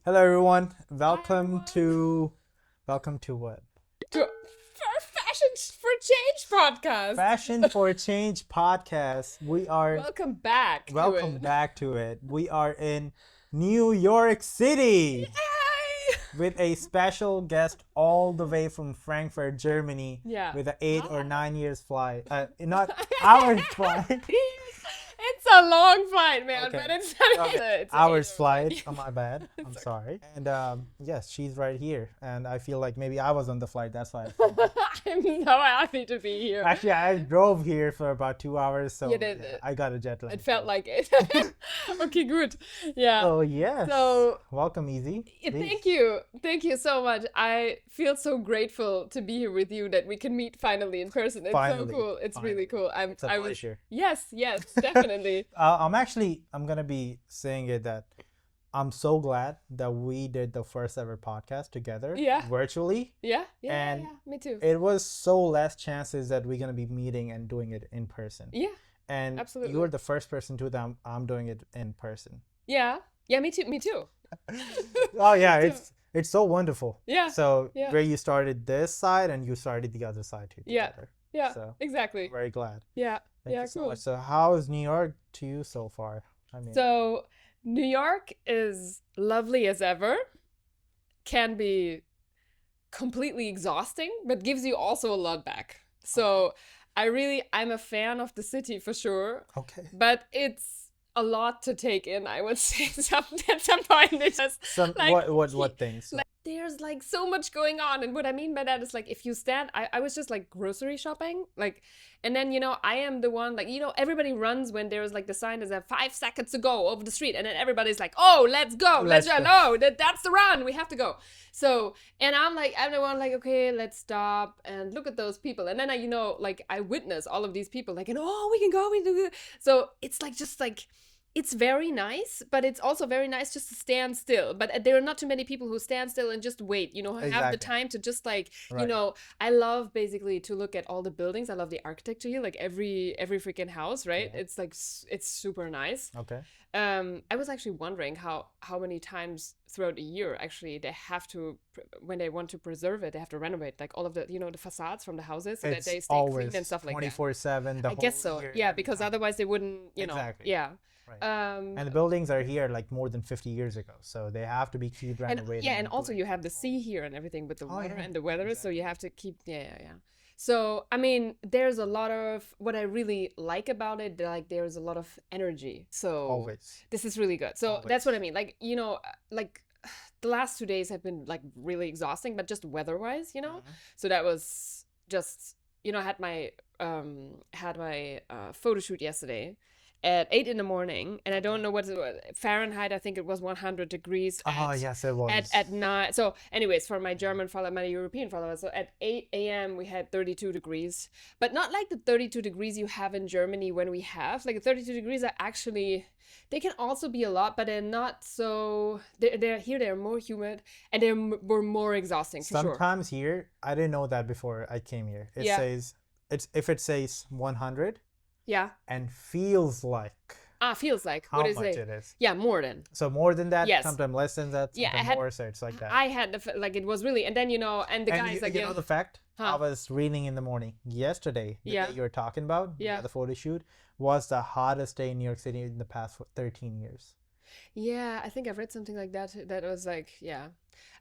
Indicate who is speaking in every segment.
Speaker 1: Hello everyone.
Speaker 2: everyone.
Speaker 1: Welcome to what?
Speaker 2: To for Fashion for Change podcast.
Speaker 1: Fashion for Change podcast.
Speaker 2: Welcome back to
Speaker 1: Welcome
Speaker 2: it.
Speaker 1: back to it. We are in New York City
Speaker 2: Yay!
Speaker 1: with a special guest all the way from Frankfurt, Germany
Speaker 2: Yeah.
Speaker 1: with an 8 or 9 years flight. Not hours flight.
Speaker 2: It's a long flight, man,
Speaker 1: Okay.
Speaker 2: but it's
Speaker 1: Okay. Hours
Speaker 2: an
Speaker 1: flight. Oh, my bad. I'm sorry. And yes, she's right here. And I feel like maybe I was on the flight. That's why.
Speaker 2: I'm so happy to be here.
Speaker 1: Actually, I drove here for about 2 hours, so
Speaker 2: You did
Speaker 1: yeah,
Speaker 2: it.
Speaker 1: I got a jet lag.
Speaker 2: It felt like it. Okay, good. Yeah.
Speaker 1: So yes.
Speaker 2: So
Speaker 1: welcome, Izzy.
Speaker 2: Thank you. Thank you so much. I feel so grateful to be here with you that we can meet finally in person. It's
Speaker 1: Finally,
Speaker 2: so cool. It's
Speaker 1: finally.
Speaker 2: really cool.
Speaker 1: It's a pleasure.
Speaker 2: Yes, definitely.
Speaker 1: I'm gonna be saying it that I'm so glad that we did the first ever podcast together.
Speaker 2: Yeah.
Speaker 1: Virtually.
Speaker 2: Yeah.
Speaker 1: And
Speaker 2: Me too.
Speaker 1: It was so less chances that we're gonna be meeting and doing it in person.
Speaker 2: Yeah.
Speaker 1: And
Speaker 2: Absolutely.
Speaker 1: you were the first person to that I'm doing it in person.
Speaker 2: Yeah. Me too.
Speaker 1: Oh yeah, it's so wonderful.
Speaker 2: Yeah.
Speaker 1: So
Speaker 2: Yeah.
Speaker 1: where you started this side and you started the other side too
Speaker 2: Yeah.
Speaker 1: together.
Speaker 2: Yeah.
Speaker 1: So
Speaker 2: Exactly.
Speaker 1: I'm very glad.
Speaker 2: Yeah.
Speaker 1: Thank
Speaker 2: Yeah.
Speaker 1: you so
Speaker 2: Cool.
Speaker 1: much. So how is New York to you so far? I mean,
Speaker 2: So New York is lovely as ever. Can be completely exhausting, but gives you also a lot back. So I'm a fan of the city for sure.
Speaker 1: okay.
Speaker 2: But it's a lot to take in, I would say. At some point, it's just
Speaker 1: Some
Speaker 2: like,
Speaker 1: what things?
Speaker 2: like there's like so much going on, and what I mean by that is like if you stand, I was just like grocery shopping, like, and then I am the one like everybody runs when there's like the sign is at 5 seconds to go over the street, and then everybody's like, oh, let's go,
Speaker 1: Let's
Speaker 2: go.
Speaker 1: go.
Speaker 2: No, that's the run, we have to go. So, and I'm the one like, okay, let's stop and look at those people, and then I witness all of these people like, and oh, we can go, we can do it. So it's like just like. It's very nice, but it's also very nice just to stand still. But there are not too many people who stand still and just wait, have the
Speaker 1: Exactly.
Speaker 2: time to just like,
Speaker 1: Right.
Speaker 2: I love basically to look at all the buildings. I love the architecture here, like every freaking house, right?
Speaker 1: Yeah.
Speaker 2: It's like, it's super nice.
Speaker 1: Okay.
Speaker 2: I was actually wondering how many times throughout a year actually they have to, when they want to preserve it, they have to renovate like all of the, the facades from the houses so that they stay clean and stuff like that.
Speaker 1: 24/7.
Speaker 2: I guess so. Yeah, because otherwise they wouldn't,
Speaker 1: Exactly.
Speaker 2: yeah.
Speaker 1: Right. And the buildings are here like more than 50 years ago, so they have to be keep renovated.
Speaker 2: And also you have the sea here and everything with the water
Speaker 1: yeah.
Speaker 2: and the weather,
Speaker 1: Exactly.
Speaker 2: so you have to keep So I mean, there's a lot of what I really like about it. Like there's a lot of energy. So
Speaker 1: Always.
Speaker 2: this is really good. So
Speaker 1: Always.
Speaker 2: that's what I mean. Like like the last 2 days have been like really exhausting, but just weather-wise, So that was just I had my photo shoot yesterday at 8 in the morning, and I don't know what Fahrenheit. I think it was 100 degrees.
Speaker 1: Yes, it was.
Speaker 2: At 9. So, anyways, for my German follower, my European followers, so at 8 a.m. we had 32 degrees, but not like the 32 degrees you have in Germany when we have like 32 degrees are actually. They can also be a lot, but they're not so. They're more humid and were more exhausting for sure.
Speaker 1: Sometimes here, I didn't know that before I came here. It says if it says 100.
Speaker 2: Yeah.
Speaker 1: And feels like.
Speaker 2: Feels like.
Speaker 1: How
Speaker 2: What is
Speaker 1: much
Speaker 2: it?
Speaker 1: it is.
Speaker 2: Yeah, more than.
Speaker 1: So more than that.
Speaker 2: Yes.
Speaker 1: Sometimes less than that.
Speaker 2: Yeah,
Speaker 1: Sometimes more. So it's like that.
Speaker 2: I had like it was really, and then and the guys like
Speaker 1: you know the fact.
Speaker 2: Huh.
Speaker 1: I was reading in the morning yesterday. The day you were talking about.
Speaker 2: Yeah.
Speaker 1: The photo shoot was the hottest day in New York City in the past 13 years.
Speaker 2: Yeah, I think I've read something like that. That was like, yeah.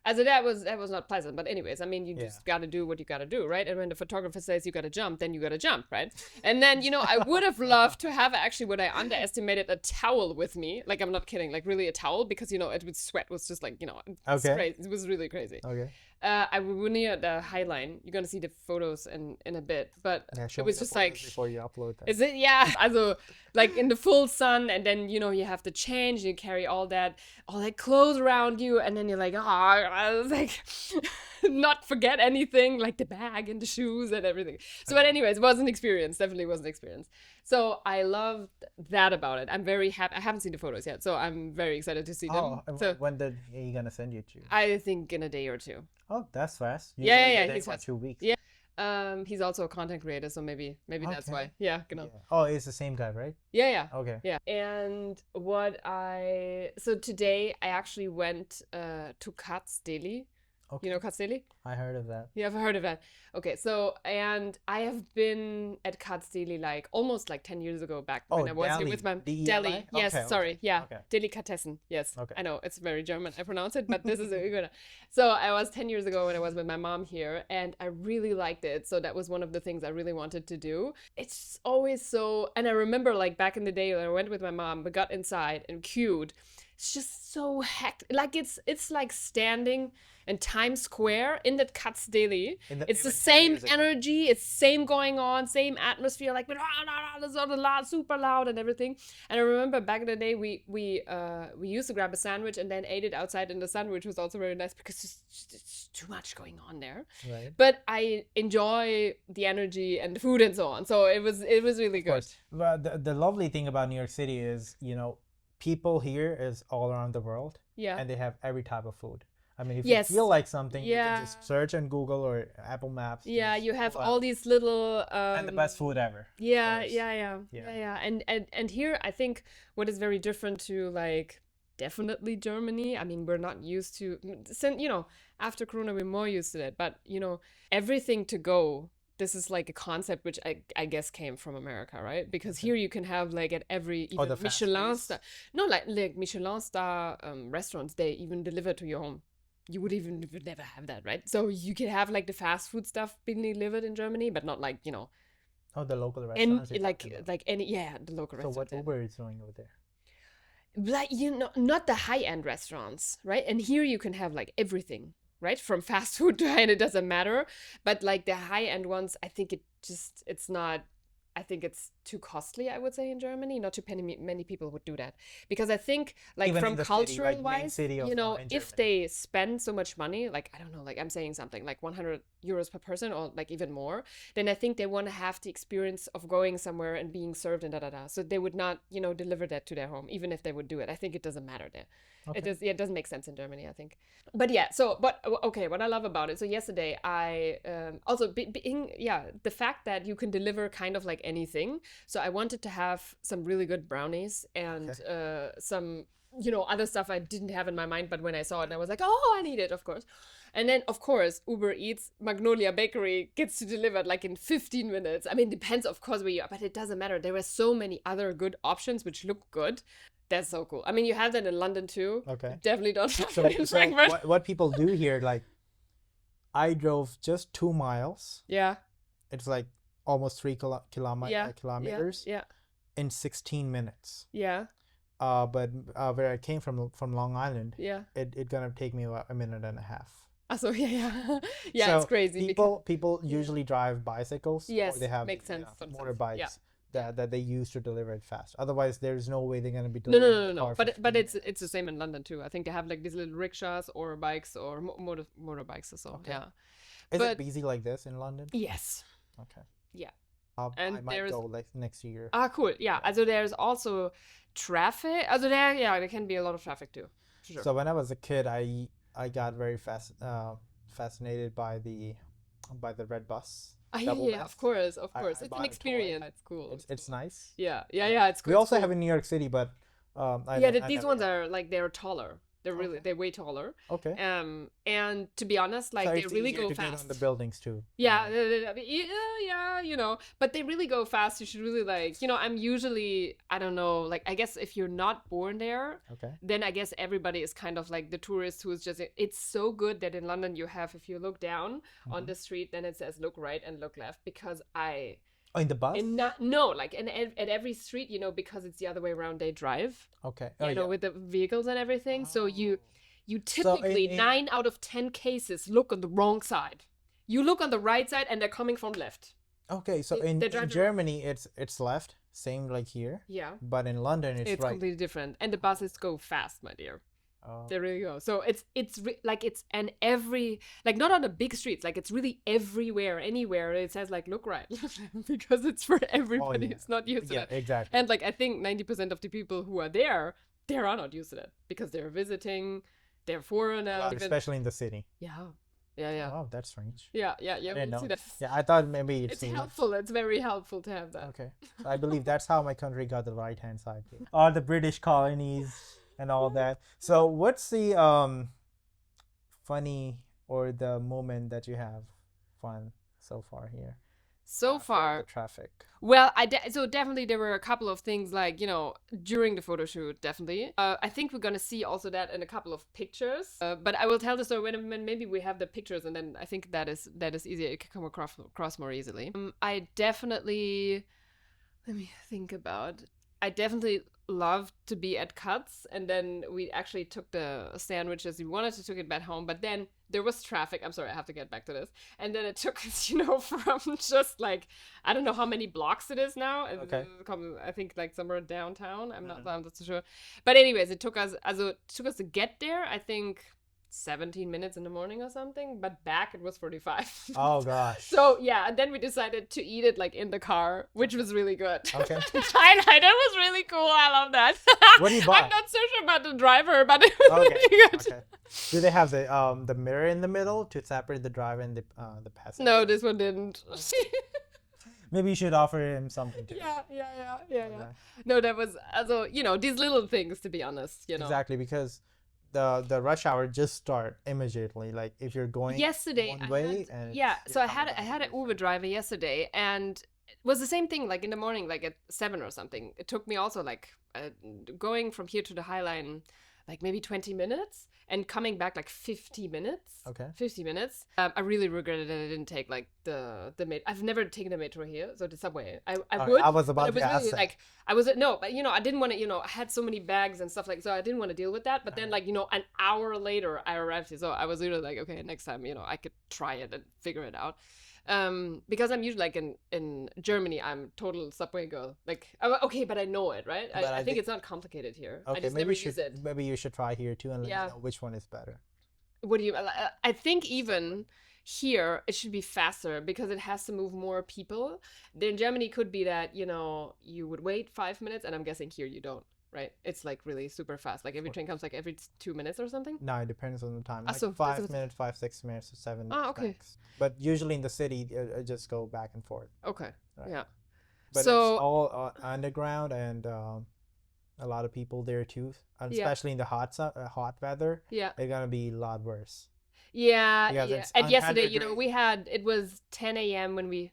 Speaker 2: Also that was not pleasant. But anyways, I mean, you just got to do what you got to do, right? And when the photographer says you got to jump, then you got to jump, right? And then, I would have loved to have actually what I underestimated, a towel with me. Like, I'm not kidding, like really a towel, because, it was sweat was just like, it's crazy. It was really crazy.
Speaker 1: Okay.
Speaker 2: We're near the High Line. You're going to see the photos in a bit. But it was just like...
Speaker 1: Before you upload that.
Speaker 2: Is it? Yeah. Also, like in the full sun, and then, you have to change, you carry all that clothes around you, and then you're like, I was like, not forget anything, like the bag and the shoes and everything. So, but anyways, it was an experience. Definitely was an experience. So I loved that about it. I'm very happy. I haven't seen the photos yet, so I'm very excited to see them. So
Speaker 1: when are you gonna send you to?
Speaker 2: I think in a day or two.
Speaker 1: Oh, that's fast.
Speaker 2: Yeah.
Speaker 1: He's 2 weeks.
Speaker 2: Yeah. He's also a content creator, so maybe that's
Speaker 1: Okay.
Speaker 2: why. Yeah, genau.
Speaker 1: Yeah. Oh, it's the same guy, right?
Speaker 2: Yeah.
Speaker 1: Okay.
Speaker 2: Yeah. And so today I actually went to Katz Deli.
Speaker 1: Okay.
Speaker 2: You know Katz Deli?
Speaker 1: I heard of that.
Speaker 2: You have heard of that? Okay, so and I have been at Katz Deli like almost like 10 years ago back when I was here with my
Speaker 1: D-E-L-I?
Speaker 2: deli. Yes,
Speaker 1: Okay,
Speaker 2: sorry,
Speaker 1: okay,
Speaker 2: yeah,
Speaker 1: okay.
Speaker 2: Delikatessen. Yes,
Speaker 1: Okay.
Speaker 2: I know it's very German. I pronounce it, but this is a good. So I was 10 years ago when I was with my mom here, and I really liked it. So that was one of the things I really wanted to do. It's always so, and I remember like back in the day when I went with my mom, we got inside and queued. It's just so hectic. Like it's like standing in Times Square in that Katz Deli. It's the same energy. It's same going on, same atmosphere. Like super loud and everything. And I remember back in the day, we used to grab a sandwich and then ate it outside in the sun, which was also very nice because it's too much going on there.
Speaker 1: Right.
Speaker 2: But I enjoy the energy and the food and so on. So it was really good.
Speaker 1: Well, the lovely thing about New York City is, people here is all around the world.
Speaker 2: Yeah.
Speaker 1: And they have every type of food. I mean, if
Speaker 2: Yes.
Speaker 1: you feel like something, you
Speaker 2: Yeah.
Speaker 1: can just search on Google or Apple Maps.
Speaker 2: Yeah,
Speaker 1: There's
Speaker 2: you have
Speaker 1: full
Speaker 2: all these little
Speaker 1: and the best food ever.
Speaker 2: Yeah,
Speaker 1: course.
Speaker 2: yeah. And here I think what is very different to like definitely Germany. I mean, we're not used to, after Corona we're more used to that, but everything to go. This is like a concept which I guess came from America, right? Because here you can have like at every even
Speaker 1: the fast
Speaker 2: Michelin
Speaker 1: food.
Speaker 2: star, no, like Michelin star restaurants, they even deliver to your home. You would never have that, right? So you can have like the fast food stuff being delivered in Germany, but not like
Speaker 1: Oh, the local
Speaker 2: and
Speaker 1: restaurants. you're
Speaker 2: like
Speaker 1: talking about.
Speaker 2: the local
Speaker 1: So what
Speaker 2: restaurants. Yeah.
Speaker 1: Uber is doing over there?
Speaker 2: Like not the high end restaurants, right? And here you can have like everything, right? From fast food to high end, it doesn't matter. But like the high end ones, I think it's not. I think it's too costly, I would say, in Germany. Not too many people would do that. Because I think, like,
Speaker 1: Even
Speaker 2: from
Speaker 1: in the city,
Speaker 2: cultural
Speaker 1: like, main
Speaker 2: wise,
Speaker 1: city of, in
Speaker 2: if
Speaker 1: Germany.
Speaker 2: they spend so much money, like, I don't know, like, I'm saying something, like 100 euros per person or, like, even more, then I think they want to have the experience of going somewhere and being served and da-da-da. So they would not, deliver that to their home, even if they would do it. I think it doesn't matter there.
Speaker 1: Okay.
Speaker 2: It doesn't make sense in Germany, I think. But yeah, okay, what I love about it. So yesterday I also being the fact that you can deliver kind of like anything. So I wanted to have some really good brownies and some other stuff I didn't have in my mind, but when I saw it, I was like, oh, I need it, of course. And then, of course, Uber Eats, Magnolia Bakery gets to deliver like in 15 minutes. I mean, it depends, of course, where you are, but it doesn't matter. There are so many other good options which look good. That's so cool. I mean, you have that in London too.
Speaker 1: Okay.
Speaker 2: Definitely don't have
Speaker 1: So,
Speaker 2: it in
Speaker 1: so
Speaker 2: Frankfurt.
Speaker 1: what people do here, like, I drove just 2 miles.
Speaker 2: Yeah.
Speaker 1: It's like almost 3 kilometers
Speaker 2: Yeah.
Speaker 1: in 16 minutes.
Speaker 2: Yeah.
Speaker 1: But where I came from Long Island,
Speaker 2: Yeah.
Speaker 1: it gonna take me about a minute and a half.
Speaker 2: So yeah. Yeah,
Speaker 1: So
Speaker 2: it's crazy.
Speaker 1: People usually drive bicycles.
Speaker 2: Yes,
Speaker 1: or they have
Speaker 2: makes sense, some sense.
Speaker 1: motorbikes
Speaker 2: Yeah.
Speaker 1: that they use to deliver it fast. Otherwise, there's no way they're gonna be
Speaker 2: No.
Speaker 1: delivering the car for
Speaker 2: But
Speaker 1: 15
Speaker 2: it's
Speaker 1: minutes.
Speaker 2: the same in London too. I think they have like these little rickshaws or bikes or motorbikes or so.
Speaker 1: Okay.
Speaker 2: Yeah.
Speaker 1: Is
Speaker 2: but-
Speaker 1: it busy like this in London?
Speaker 2: Yes.
Speaker 1: Okay.
Speaker 2: Yeah.
Speaker 1: I
Speaker 2: And
Speaker 1: might
Speaker 2: there's-
Speaker 1: go like next year.
Speaker 2: Ah, cool. Yeah. Also there's also traffic. Also there can be a lot of traffic too. For sure.
Speaker 1: So when I was a kid, I got very fascinated by the red bus. double
Speaker 2: yeah,
Speaker 1: desk.
Speaker 2: of course.
Speaker 1: I
Speaker 2: It's
Speaker 1: bought
Speaker 2: an
Speaker 1: a toy.
Speaker 2: experience. It's cool.
Speaker 1: It's nice.
Speaker 2: Yeah, it's cool.
Speaker 1: We
Speaker 2: it's
Speaker 1: also
Speaker 2: cool.
Speaker 1: have in New York City, but
Speaker 2: These ones are like they're taller. They're way taller.
Speaker 1: Okay.
Speaker 2: And to be honest, like
Speaker 1: So
Speaker 2: they
Speaker 1: it's
Speaker 2: really
Speaker 1: easier
Speaker 2: go
Speaker 1: to get
Speaker 2: fast.
Speaker 1: on the buildings too.
Speaker 2: Yeah, but they really go fast. You should really like, I'm usually, I don't know, like, I guess if you're not born there,
Speaker 1: Okay.
Speaker 2: then I guess everybody is kind of like the tourist who's just, it's so good that in London you have, if you look down on the street, then it says look right and look left because
Speaker 1: Oh, in the bus?
Speaker 2: like at every street, because it's the other way around, they drive,
Speaker 1: Okay.
Speaker 2: with the vehicles and everything. So you
Speaker 1: So
Speaker 2: typically,
Speaker 1: in-
Speaker 2: 9 out of 10 cases, look on the wrong side. You look on the right side and they're coming from left.
Speaker 1: Okay, so
Speaker 2: They
Speaker 1: in
Speaker 2: drive the-
Speaker 1: Germany it's left, same like here.
Speaker 2: Yeah.
Speaker 1: But in London it's
Speaker 2: It's
Speaker 1: right.
Speaker 2: completely different. And the buses go fast, my dear.
Speaker 1: Oh.
Speaker 2: They really go. So it's every, like, not on the big streets, like it's really everywhere, anywhere. It says like, look right, because it's for everybody.
Speaker 1: yeah.
Speaker 2: It's not used to
Speaker 1: Yeah,
Speaker 2: that.
Speaker 1: exactly.
Speaker 2: And like, I think 90% of the people who are there, they are not used to that because they're visiting, they're foreigners.
Speaker 1: Especially in the city.
Speaker 2: Yeah. Yeah.
Speaker 1: Oh, that's strange.
Speaker 2: Yeah,
Speaker 1: I didn't
Speaker 2: we'll see
Speaker 1: know.
Speaker 2: that.
Speaker 1: Yeah, I thought maybe
Speaker 2: It's
Speaker 1: me.
Speaker 2: helpful. It's very helpful to have that.
Speaker 1: Okay. So I believe that's how my country got the right hand side. All the British colonies and all that. So what's the funny or the moment that you have fun so far here?
Speaker 2: So
Speaker 1: After
Speaker 2: far,
Speaker 1: the traffic.
Speaker 2: well, so definitely there were a couple of things like, during the photo shoot, definitely. I think we're gonna see also that in a couple of pictures. But I will tell the story when maybe we have the pictures, and then I think that is easier. It can come across more easily. I definitely, let me think about. I definitely loved to be at Cuts, and then we actually took the sandwiches. We wanted to take it back home, but then there was traffic. I'm sorry, I have to get back to this. And then it took us, from just like, I don't know how many blocks it is now.
Speaker 1: Okay.
Speaker 2: I think like somewhere downtown. I'm not so sure. But anyways, it took us to get there, I think 17 minutes in the morning or something, but back it was 45.
Speaker 1: Oh gosh.
Speaker 2: So yeah, and then we decided to eat it like in the car, which was really good.
Speaker 1: Okay.
Speaker 2: Thailand, it was really cool. I love that.
Speaker 1: What do you buy?
Speaker 2: I'm not so sure about the driver, but it was really good.
Speaker 1: Okay. Do they have the mirror in the middle to separate the driver and the passenger?
Speaker 2: No, this one didn't.
Speaker 1: Maybe you should offer him something too.
Speaker 2: Yeah. No, that was also, these little things, to be honest,
Speaker 1: Exactly, because the rush hour just start immediately. Like if you're going
Speaker 2: yesterday
Speaker 1: one way and
Speaker 2: so I had an Uber driver yesterday, and it was the same thing, like in the morning, like at 7 or something. It took me also like going from here to the High Line like maybe 20 minutes, and coming back like 50 minutes.
Speaker 1: Okay.
Speaker 2: 50 minutes. I really regretted that I didn't take like the metro. I've never taken the metro here, so the subway. I would.
Speaker 1: I was about
Speaker 2: but it
Speaker 1: to
Speaker 2: was
Speaker 1: ask
Speaker 2: really,
Speaker 1: that.
Speaker 2: like I was no, but I didn't want to. I had so many bags and stuff like, so I didn't want to deal with that. But then like an hour later I arrived here, so I was really like, okay, next time I could try it and figure it out. Because I'm usually like in Germany, I'm total subway girl. Like, okay, but I know it, right? I think it's not complicated here.
Speaker 1: Okay,
Speaker 2: I just
Speaker 1: maybe
Speaker 2: never use it.
Speaker 1: maybe you should try here too and let me know which one is better.
Speaker 2: What do you? I think even here it should be faster because it has to move more people. In Germany, could be that you would wait 5 minutes, and I'm guessing here you don't. Right? It's like really super fast. Like every train comes like every 2 minutes or something.
Speaker 1: No, it depends on the time. Like
Speaker 2: so
Speaker 1: 5 minutes, 6 minutes, or 7 minutes.
Speaker 2: Ah, okay.
Speaker 1: max. But usually in the city, it just go back and forth.
Speaker 2: Okay.
Speaker 1: Right.
Speaker 2: Yeah.
Speaker 1: But
Speaker 2: So
Speaker 1: it's all underground, and a lot of people there too. And especially in the hot weather.
Speaker 2: yeah.
Speaker 1: It's gonna be a lot worse.
Speaker 2: Yeah,
Speaker 1: Because
Speaker 2: yeah.
Speaker 1: it's
Speaker 2: And yesterday,
Speaker 1: 100
Speaker 2: it was 10 a.m. when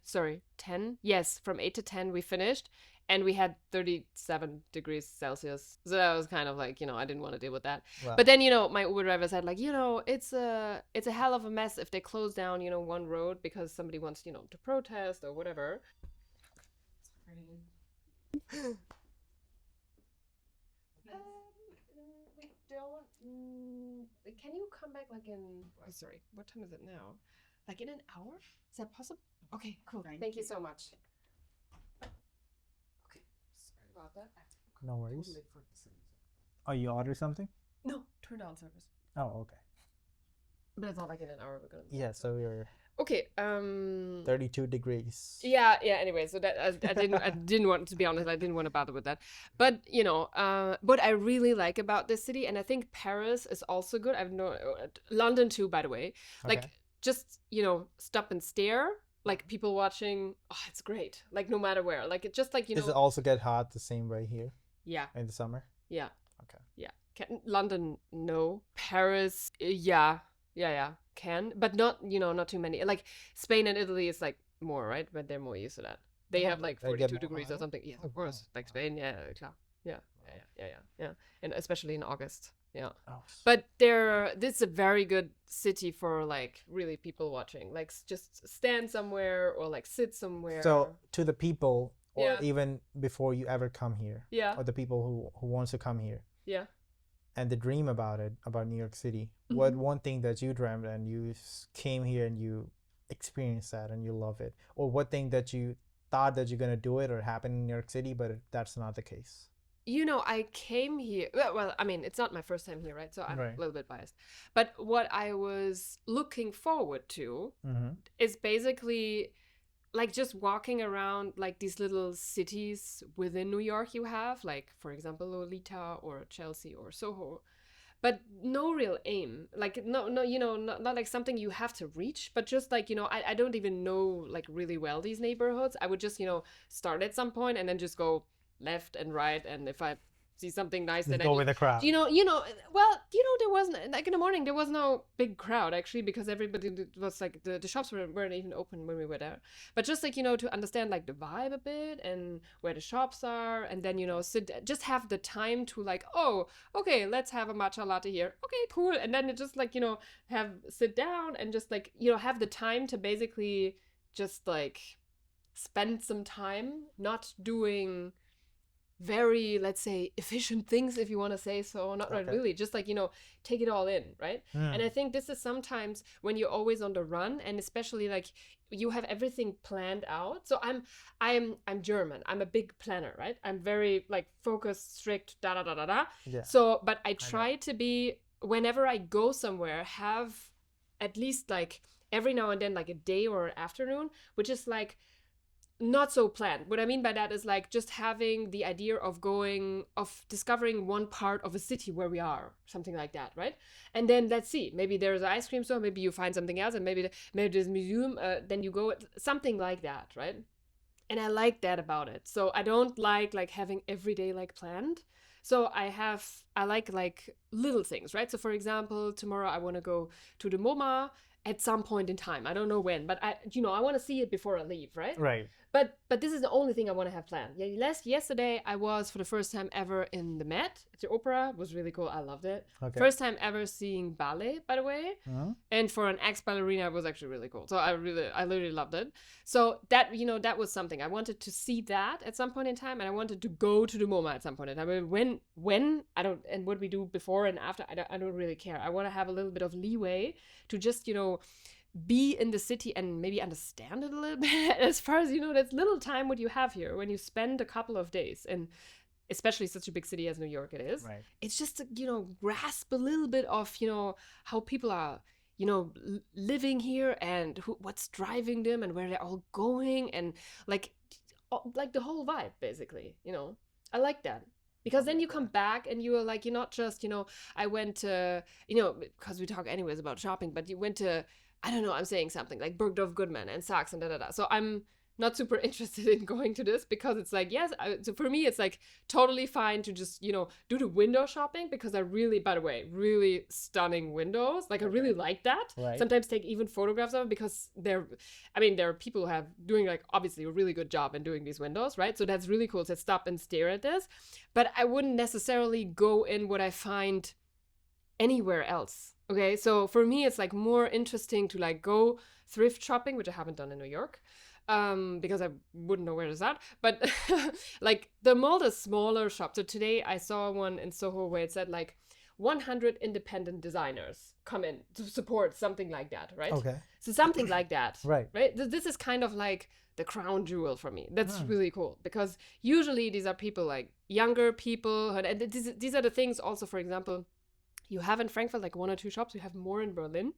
Speaker 2: 10? Yes, from 8 to 10 we finished, and we had 37 degrees Celsius. So that was kind of like, I didn't want to deal with that.
Speaker 1: Wow.
Speaker 2: But then, my Uber driver said like, it's a hell of a mess if they close down, one road because somebody wants, to protest or whatever. We don't. Can you come back like in? Oh, sorry. What time is it now? Like in an hour? Is that possible? Okay, cool. Thank you so much. Okay, sorry about that.
Speaker 1: No worries. Oh, you order something?
Speaker 2: No, turn down service.
Speaker 1: Oh, okay.
Speaker 2: But it's not like in an hour we're gonna.
Speaker 1: Yeah, so you're
Speaker 2: Okay.
Speaker 1: 32 degrees.
Speaker 2: Yeah. Anyway, so that I didn't want to be honest. I didn't want to bother with that. But what I really like about this city, and I think Paris is also good. I've no London too, by the way. Like
Speaker 1: Okay.
Speaker 2: just stop and stare. Like people watching. Oh, it's great. Like no matter where. Like it just like
Speaker 1: Does it also get hot the same way here
Speaker 2: Yeah.
Speaker 1: in the summer?
Speaker 2: Yeah.
Speaker 1: Okay.
Speaker 2: Yeah. London, no. Paris, yeah. Can, but not not too many. Like Spain and Italy is like more, right? But they're more used to that. They have like
Speaker 1: They get
Speaker 2: 42
Speaker 1: more
Speaker 2: degrees or
Speaker 1: hot?
Speaker 2: something. Yeah, of course. Like Spain, yeah, klar. Yeah. And especially in August. Yeah.
Speaker 1: Oh.
Speaker 2: But this is a very good city for like really people watching. Like just stand somewhere or like sit somewhere.
Speaker 1: So to the people, or
Speaker 2: Yeah.
Speaker 1: even before you ever come here,
Speaker 2: Yeah.
Speaker 1: or the people who wants to come here,
Speaker 2: Yeah.
Speaker 1: and the dream about New York City, what one thing that you dreamt and you came here and you experienced that and you love it, or what thing that you thought that you're gonna do it or happen in New York City, but that's not the case?
Speaker 2: I came here. Well, I mean, it's not my first time here, right? So I'm
Speaker 1: Right.
Speaker 2: a little bit biased. But what I was looking forward to
Speaker 1: Mm-hmm.
Speaker 2: is basically like just walking around like these little cities within New York you have, like, for example, Lolita or Chelsea or Soho. but no real aim. Like no, you know, not like something you have to reach, but just like, you know, I don't even know like really well these neighborhoods. I would just, you know, start at some point and then just go left and right, and if I see something nice,
Speaker 1: Just
Speaker 2: then
Speaker 1: go
Speaker 2: I
Speaker 1: with the crowd.
Speaker 2: you know, well, you know, there wasn't like in the morning there was no big crowd actually, because everybody was like the shops weren't even open when we were there. But just like, you know, to understand like the vibe a bit and where the shops are, and then, you know, just have the time to like, oh, okay, let's have a matcha latte here. Okay, cool. And then it just like, you know, sit down and just like, you know, have the time to basically just like spend some time not doing very, let's say, efficient things, if you want to say so. Not really, just like, you know, take it all in, right? And I think this is sometimes when you're always on the run, and especially like you have everything planned out. So I'm German. I'm a big planner, right? I'm very like focused, strict, da da da da da.
Speaker 1: Yeah.
Speaker 2: So, but I try to be, whenever I go somewhere, have at least like every now and then like a day or an afternoon, which is like not so planned. What I mean by that is like just having the idea of discovering one part of a city where we are, something like that, right? And then let's see, maybe there's an ice cream store, maybe you find something else, and maybe there's a museum, then you go, something like that, right? And I like that about it. So I don't like having every day like planned. So I like little things, right? So for example, tomorrow I want to go to the MoMA at some point in time. I don't know when, but I want to see it before I leave, right?
Speaker 1: Right.
Speaker 2: But this is the only thing I want to have planned. Yeah, yesterday I was for the first time ever in the Met at the opera. It was really cool. I loved it.
Speaker 1: Okay.
Speaker 2: First time ever seeing ballet, by the way. And for an ex-ballerina, it was actually really cool. So I literally loved it. So that, you know, that was something. I wanted to see that at some point in time, and I wanted to go to the MoMA at some point in time. I mean, when I don't, and what we do before and after, I don't really care. I want to have a little bit of leeway to just, you know, be in the city and maybe understand it a little bit, as far as, you know, that's little time what you have here when you spend a couple of days, and especially such a big city as New York it is.
Speaker 1: Right.
Speaker 2: It's just to, you know, grasp a little bit of, you know, how people are, you know, living here, and what's driving them, and where they're all going, and like the whole vibe, basically, you know. I like that. Because then you come back and you are like, you're not just, you know, I went to, you know, because we talk anyways about shopping, but you went to, I don't know, I'm saying something like Bergdorf Goodman and Saks and da-da-da. So I'm not super interested in going to this, because it's like, yes, so for me, it's like totally fine to just, you know, do the window shopping, because I really, by the way, really stunning windows. Like, I really like that.
Speaker 1: Right.
Speaker 2: Sometimes take even photographs of it, because there are people who have doing like obviously a really good job in doing these windows, right? So that's really cool to stop and stare at this. But I wouldn't necessarily go in what I find anywhere else. Okay, so for me, it's like more interesting to like go thrift shopping, which I haven't done in New York, because I wouldn't know where it's at. But like the mall is smaller shops. So today I saw one in Soho where it said like 100 independent designers come in to support something like that, right?
Speaker 1: Okay.
Speaker 2: So something like that,
Speaker 1: Right.
Speaker 2: This is kind of like the crown jewel for me. That's really cool, because usually these are people like younger people, and these are the things also, for example, you have in Frankfurt like 1 or 2 shops. You have more in Berlin,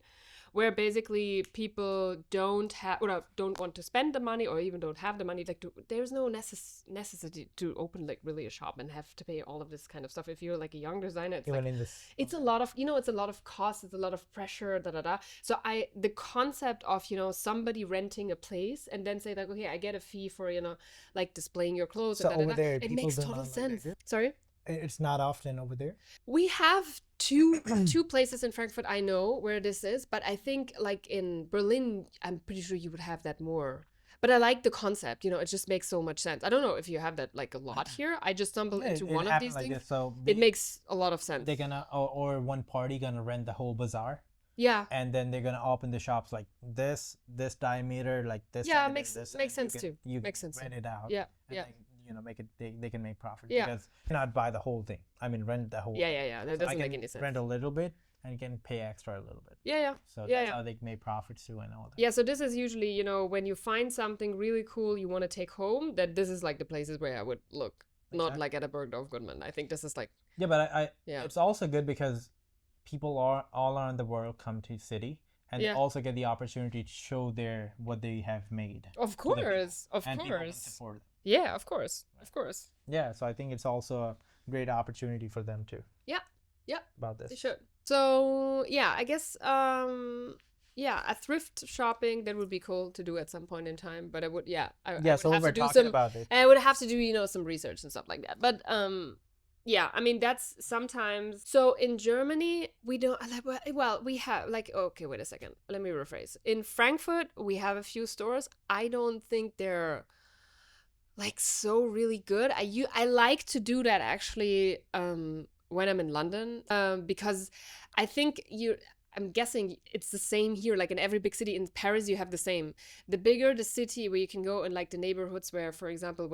Speaker 2: where basically people don't want to spend the money, or even don't have the money. Like, there's no necessity to open like really a shop and have to pay all of this kind of stuff. If you're like a young designer, it's
Speaker 1: Even
Speaker 2: like,
Speaker 1: in this.
Speaker 2: it's a lot of, you know, it's a lot of cost, it's a lot of pressure, da da da. So the concept of, you know, somebody renting a place and then say like, okay, I get a fee for, you know, like displaying your clothes.
Speaker 1: So
Speaker 2: and da,
Speaker 1: over
Speaker 2: da, da.
Speaker 1: there,
Speaker 2: It
Speaker 1: people
Speaker 2: makes
Speaker 1: do
Speaker 2: total
Speaker 1: not like
Speaker 2: sense.
Speaker 1: that.
Speaker 2: Sorry.
Speaker 1: It's not often over there.
Speaker 2: We have two places in Frankfurt I know where this is, but I think like in Berlin, I'm pretty sure you would have that more. But I like the concept, you know, it just makes so much sense. I don't know if you have that like a lot here. I just stumbled into one of these
Speaker 1: like
Speaker 2: things.
Speaker 1: this, so
Speaker 2: It makes a lot of sense.
Speaker 1: they're gonna or one party gonna rent the whole bazaar.
Speaker 2: Yeah.
Speaker 1: And then they're gonna open the shops like this diameter, like this.
Speaker 2: Yeah,
Speaker 1: makes
Speaker 2: sense too.
Speaker 1: You
Speaker 2: Makes sense
Speaker 1: rent
Speaker 2: too.
Speaker 1: it out.
Speaker 2: Yeah,
Speaker 1: and
Speaker 2: yeah.
Speaker 1: then, you know, make it. They can make profit.
Speaker 2: Yeah.
Speaker 1: Because you cannot buy the whole thing. I mean, rent the whole.
Speaker 2: Yeah. That
Speaker 1: So I
Speaker 2: doesn't make
Speaker 1: can
Speaker 2: any sense.
Speaker 1: rent a little bit and you can pay extra a little bit.
Speaker 2: Yeah.
Speaker 1: So
Speaker 2: Yeah,
Speaker 1: that's
Speaker 2: yeah.
Speaker 1: how they make profits too and all that.
Speaker 2: Yeah, so this is usually, you know, when you find something really cool you want to take home, that this is like the places where I would look. Not
Speaker 1: Exactly.
Speaker 2: like at a Bergdorf Goodman. I think this is like,
Speaker 1: Yeah, but
Speaker 2: Yeah.
Speaker 1: it's also good because people are all around the world come to city and
Speaker 2: Yeah.
Speaker 1: they also get the opportunity to show what they have made.
Speaker 2: of
Speaker 1: to the people,
Speaker 2: course, of
Speaker 1: and people can
Speaker 2: course.
Speaker 1: support them.
Speaker 2: Yeah, of course.
Speaker 1: Yeah, so I think it's also a great opportunity for them too.
Speaker 2: Yeah,
Speaker 1: about this.
Speaker 2: they should. So yeah, I guess yeah, a thrift shopping, that would be cool to do at some point in time. But I would, yeah, I
Speaker 1: Yeah,
Speaker 2: would
Speaker 1: so
Speaker 2: have
Speaker 1: we're
Speaker 2: to do
Speaker 1: talking
Speaker 2: some.
Speaker 1: about it.
Speaker 2: I would have to do, you know, some research and stuff like that. But yeah, I mean, that's sometimes. So in Germany, we don't well, we have like, okay, wait a second, let me rephrase. In Frankfurt, we have a few stores. I don't think they're like so really good. I like to do that actually when I'm in London, because I think I'm guessing it's the same here, like in every big city. In Paris you have the same. The bigger the city, where you can go in like the neighborhoods where, for example,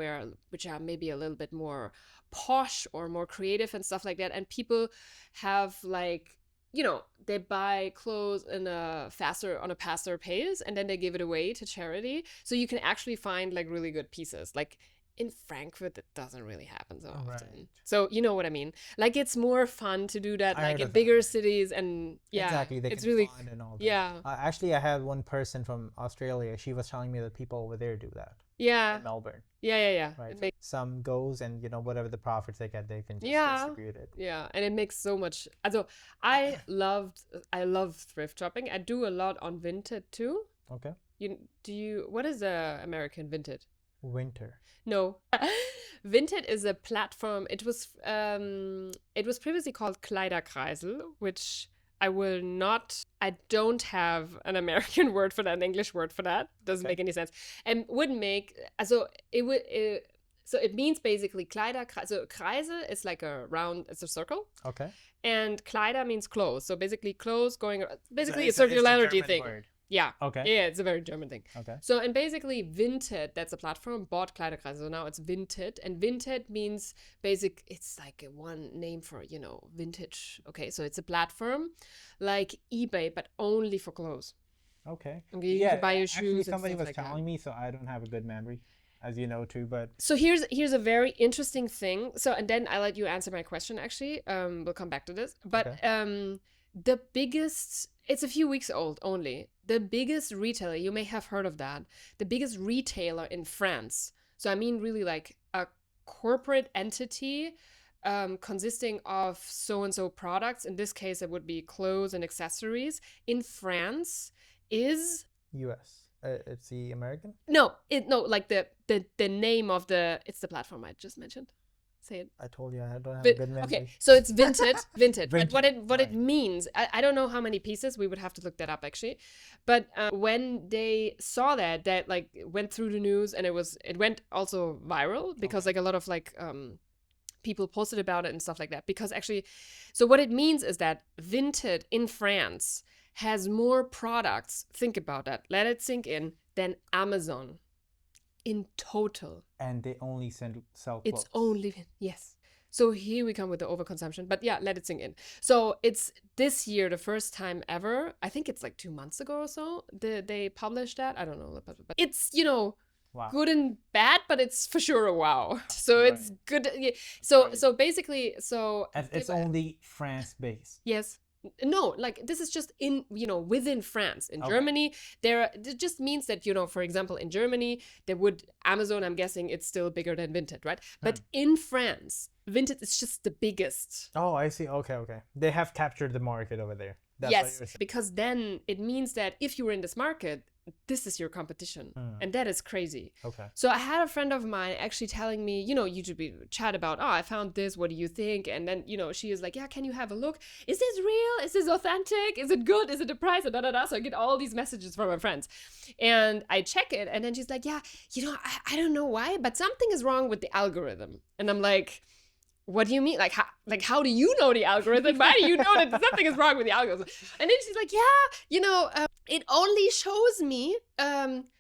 Speaker 2: which are maybe a little bit more posh or more creative and stuff like that, and people have like, you know, they buy clothes on a faster pace, and then they give it away to charity. So you can actually find like really good pieces. Like in Frankfurt, that doesn't really happen so often.
Speaker 1: Right.
Speaker 2: So you know what I mean? Like it's more fun to do that
Speaker 1: I
Speaker 2: like in
Speaker 1: understand,
Speaker 2: bigger
Speaker 1: right.
Speaker 2: cities, and yeah,
Speaker 1: Exactly, they
Speaker 2: it's
Speaker 1: can
Speaker 2: really,
Speaker 1: fund and all that.
Speaker 2: yeah,
Speaker 1: Actually, I had one person from Australia. She was telling me that people over there do that
Speaker 2: yeah,
Speaker 1: in Melbourne,
Speaker 2: yeah.
Speaker 1: right?
Speaker 2: It makes,
Speaker 1: Some goes and whatever the profits they get, they can just
Speaker 2: yeah,
Speaker 1: distribute it.
Speaker 2: yeah, and it makes so much. Also, I love thrift shopping. I do a lot on Vinted too.
Speaker 1: Okay.
Speaker 2: What is a American Vinted?
Speaker 1: Winter.
Speaker 2: No. Vinted is a platform. It was previously called Kleiderkreisel, which I don't have an American word for that, an English word for that. Doesn't make any sense. And would make, so it means basically Kleiderkreisel. So Kreisel is like a round, it's a circle.
Speaker 1: Okay.
Speaker 2: And Kleider means clothes. So basically clothes going, basically
Speaker 1: So
Speaker 2: a circularity thing.
Speaker 1: word.
Speaker 2: Yeah.
Speaker 1: Okay.
Speaker 2: Yeah, it's a very German thing.
Speaker 1: Okay.
Speaker 2: So, and basically Vinted, that's a platform, bought Kleiderkreise. So now it's Vinted. And Vinted means it's like a one name for, vintage. Okay, so it's a platform like eBay, but only for clothes.
Speaker 1: Okay.
Speaker 2: Okay, you can buy your
Speaker 1: Actually,
Speaker 2: shoes and
Speaker 1: somebody
Speaker 2: stuff
Speaker 1: was
Speaker 2: like
Speaker 1: telling me, so I don't have a good memory, as you know too. But
Speaker 2: so here's a very interesting thing. So, and then I'll let you answer my question. Actually, we'll come back to this. But
Speaker 1: Okay.
Speaker 2: the biggest, it's a few weeks old only. The biggest retailer, you may have heard of that. The biggest retailer in France. So I mean, really like a corporate entity consisting of so and so products. In this case, it would be clothes and accessories in France. Is
Speaker 1: U.S. It's the American.
Speaker 2: like the name of it's the platform I just mentioned. Say it.
Speaker 1: I told you I don't have a good memory.
Speaker 2: Okay, so it's Vinted. Vinted. But
Speaker 1: Vinted,
Speaker 2: what it
Speaker 1: right.
Speaker 2: means, I don't know how many pieces. We would have to look that up actually. But when they saw that like went through the news, and it went also viral because like a lot of like people posted about it and stuff like that. Because actually, so what it means is that Vinted in France has more products. Think about that. Let it sink in. Than Amazon. In total.
Speaker 1: And they only sell clothes.
Speaker 2: It's only, yes. So here we come with the overconsumption. But yeah, let it sink in. So it's this year, the first time ever. I think it's like 2 months ago or so. They published that. I don't know. But it's,
Speaker 1: wow.
Speaker 2: Good and bad, but it's for sure a wow. So
Speaker 1: Right.
Speaker 2: it's good. Yeah. So basically,
Speaker 1: And it's only France based.
Speaker 2: Yes. No, like this is just in, within France. In Germany, it just means that, for example, in Germany, Amazon, I'm guessing it's still bigger than Vinted, right? But in France, Vinted is just the biggest.
Speaker 1: Oh, I see. Okay. They have captured the market over there. That's
Speaker 2: yes, because then it means that if you were in this market, this is your competition. And that is crazy.
Speaker 1: Okay.
Speaker 2: So I had a friend of mine actually telling me, YouTube chat about, I found this, what do you think? And then, she is like, yeah, can you have a look? Is this real? Is this authentic? Is it good? Is it the price? Da, da, da. So I get all these messages from my friends. And I check it. And then she's like, yeah, I don't know why, but something is wrong with the algorithm. And I'm like, what do you mean? Like how do you know the algorithm? Why do you know that something is wrong with the algorithm? And then she's like, yeah, it only shows me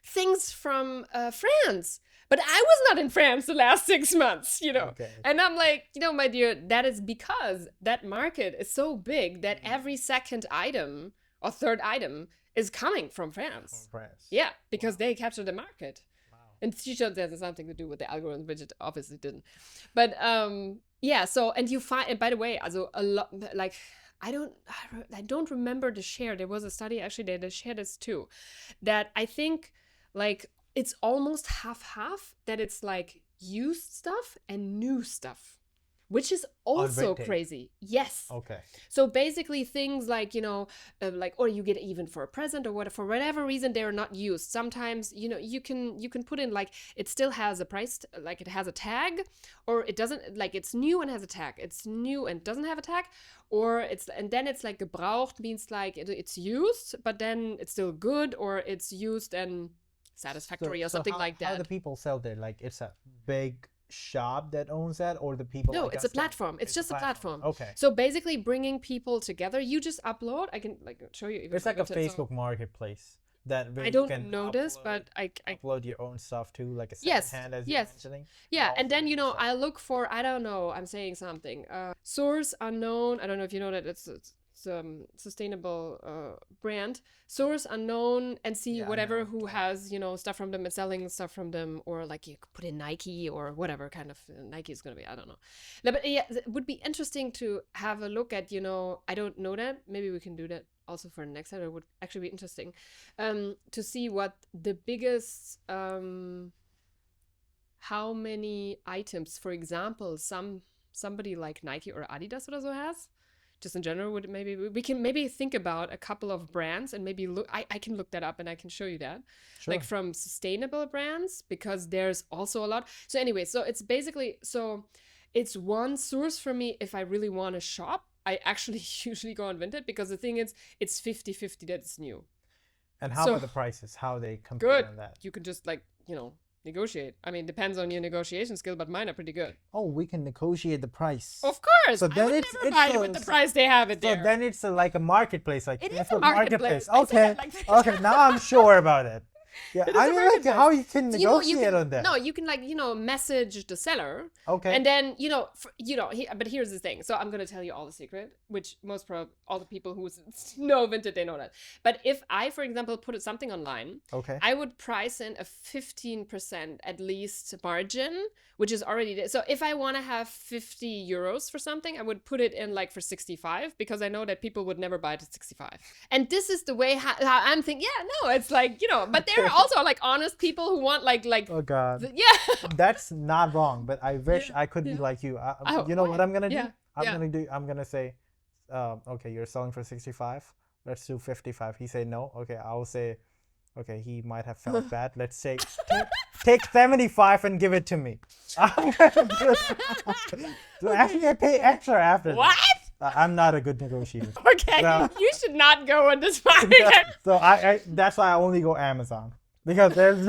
Speaker 2: things from France. But I was not in France the last 6 months,
Speaker 1: Okay.
Speaker 2: And I'm like, my dear, that is because that market is so big that every second item or third item is coming from France.
Speaker 1: From France.
Speaker 2: Yeah, because they capture the market. And she showed that has something to do with the algorithm, which it obviously didn't. But yeah, so, and you find, and by the way, also a lot, like, I don't remember the share. There was a study actually that shared this too, that I think like it's almost half that it's like used stuff and new stuff, which is also crazy. Yes.
Speaker 1: Okay.
Speaker 2: So basically things like, or you get even for a present or what, for whatever reason they're not used. Sometimes, you can put in like, it still has a price, like it has a tag, or it doesn't, like it's new and has a tag. It's new and doesn't have a tag, and then it's like gebraucht means like it's used, but then it's still good, or it's used and satisfactory or something like that.
Speaker 1: How do people sell there? Like it's a big shop that owns that, or the people?
Speaker 2: No, it's a platform. It's just a platform.
Speaker 1: Okay.
Speaker 2: So basically bringing people together. You just upload. I can like show you.
Speaker 1: It's like a Facebook marketplace that
Speaker 2: I don't know this, but I
Speaker 1: upload your own stuff too, like a second hand, as you're mentioning.
Speaker 2: Yeah, and then I look for, I don't know, I'm saying something. Source unknown. I don't know if you know that it's sustainable brand. Source unknown, and see whatever who has stuff from them and selling stuff from them, or like you could put in Nike or whatever kind of Nike is gonna be. I don't know. No, but yeah, it would be interesting to have a look at. I don't know that. Maybe we can do that also for the next time. It would actually be interesting to see what the biggest how many items, for example, somebody like Nike or Adidas or so has. Just in general, we can maybe think about a couple of brands and maybe look. I can look that up and I can show you that, like from sustainable brands, because there's also a lot. So anyway, so it's basically, it's one source for me if I really want to shop. I actually usually go on Vinted, because the thing is, it's 50-50 that it's new.
Speaker 1: And how are the prices? How they compare on that?
Speaker 2: You can just negotiate. I mean, depends on your negotiation skill, but mine are pretty good.
Speaker 1: Oh, we can negotiate the price.
Speaker 2: Of course.
Speaker 1: So then
Speaker 2: it's never with the price they have it there.
Speaker 1: So then it's like a marketplace, like
Speaker 2: it is a marketplace.
Speaker 1: Okay. Okay, now I'm sure about it. Yeah, I mean, like how you can negotiate on that.
Speaker 2: No, you can message the seller.
Speaker 1: Okay.
Speaker 2: And then but here's the thing. So I'm gonna tell you all the secret, which all the people who know Vinted, they know that. But if I, for example, put something online, I would price in a 15% at least margin, which is already there. So if I want to have 50 euros for something, I would put it in like for 65, because I know that people would never buy it at 65. And this is the way how I'm thinking. Yeah, no, it's like but there are also like honest people who want like
Speaker 1: oh god,
Speaker 2: yeah,
Speaker 1: that's not wrong, but I wish I could be like you. You know what I'm gonna do? I'm gonna say, okay, you're selling for 65, let's do 55. He say no. Okay, I'll say, okay, he might have felt bad. Let's say take 75 and give it to me. So actually I pay extra after
Speaker 2: what
Speaker 1: that. I'm not a good negotiator.
Speaker 2: Okay, so, you should not go in this market.
Speaker 1: So I that's why I only go Amazon, because there's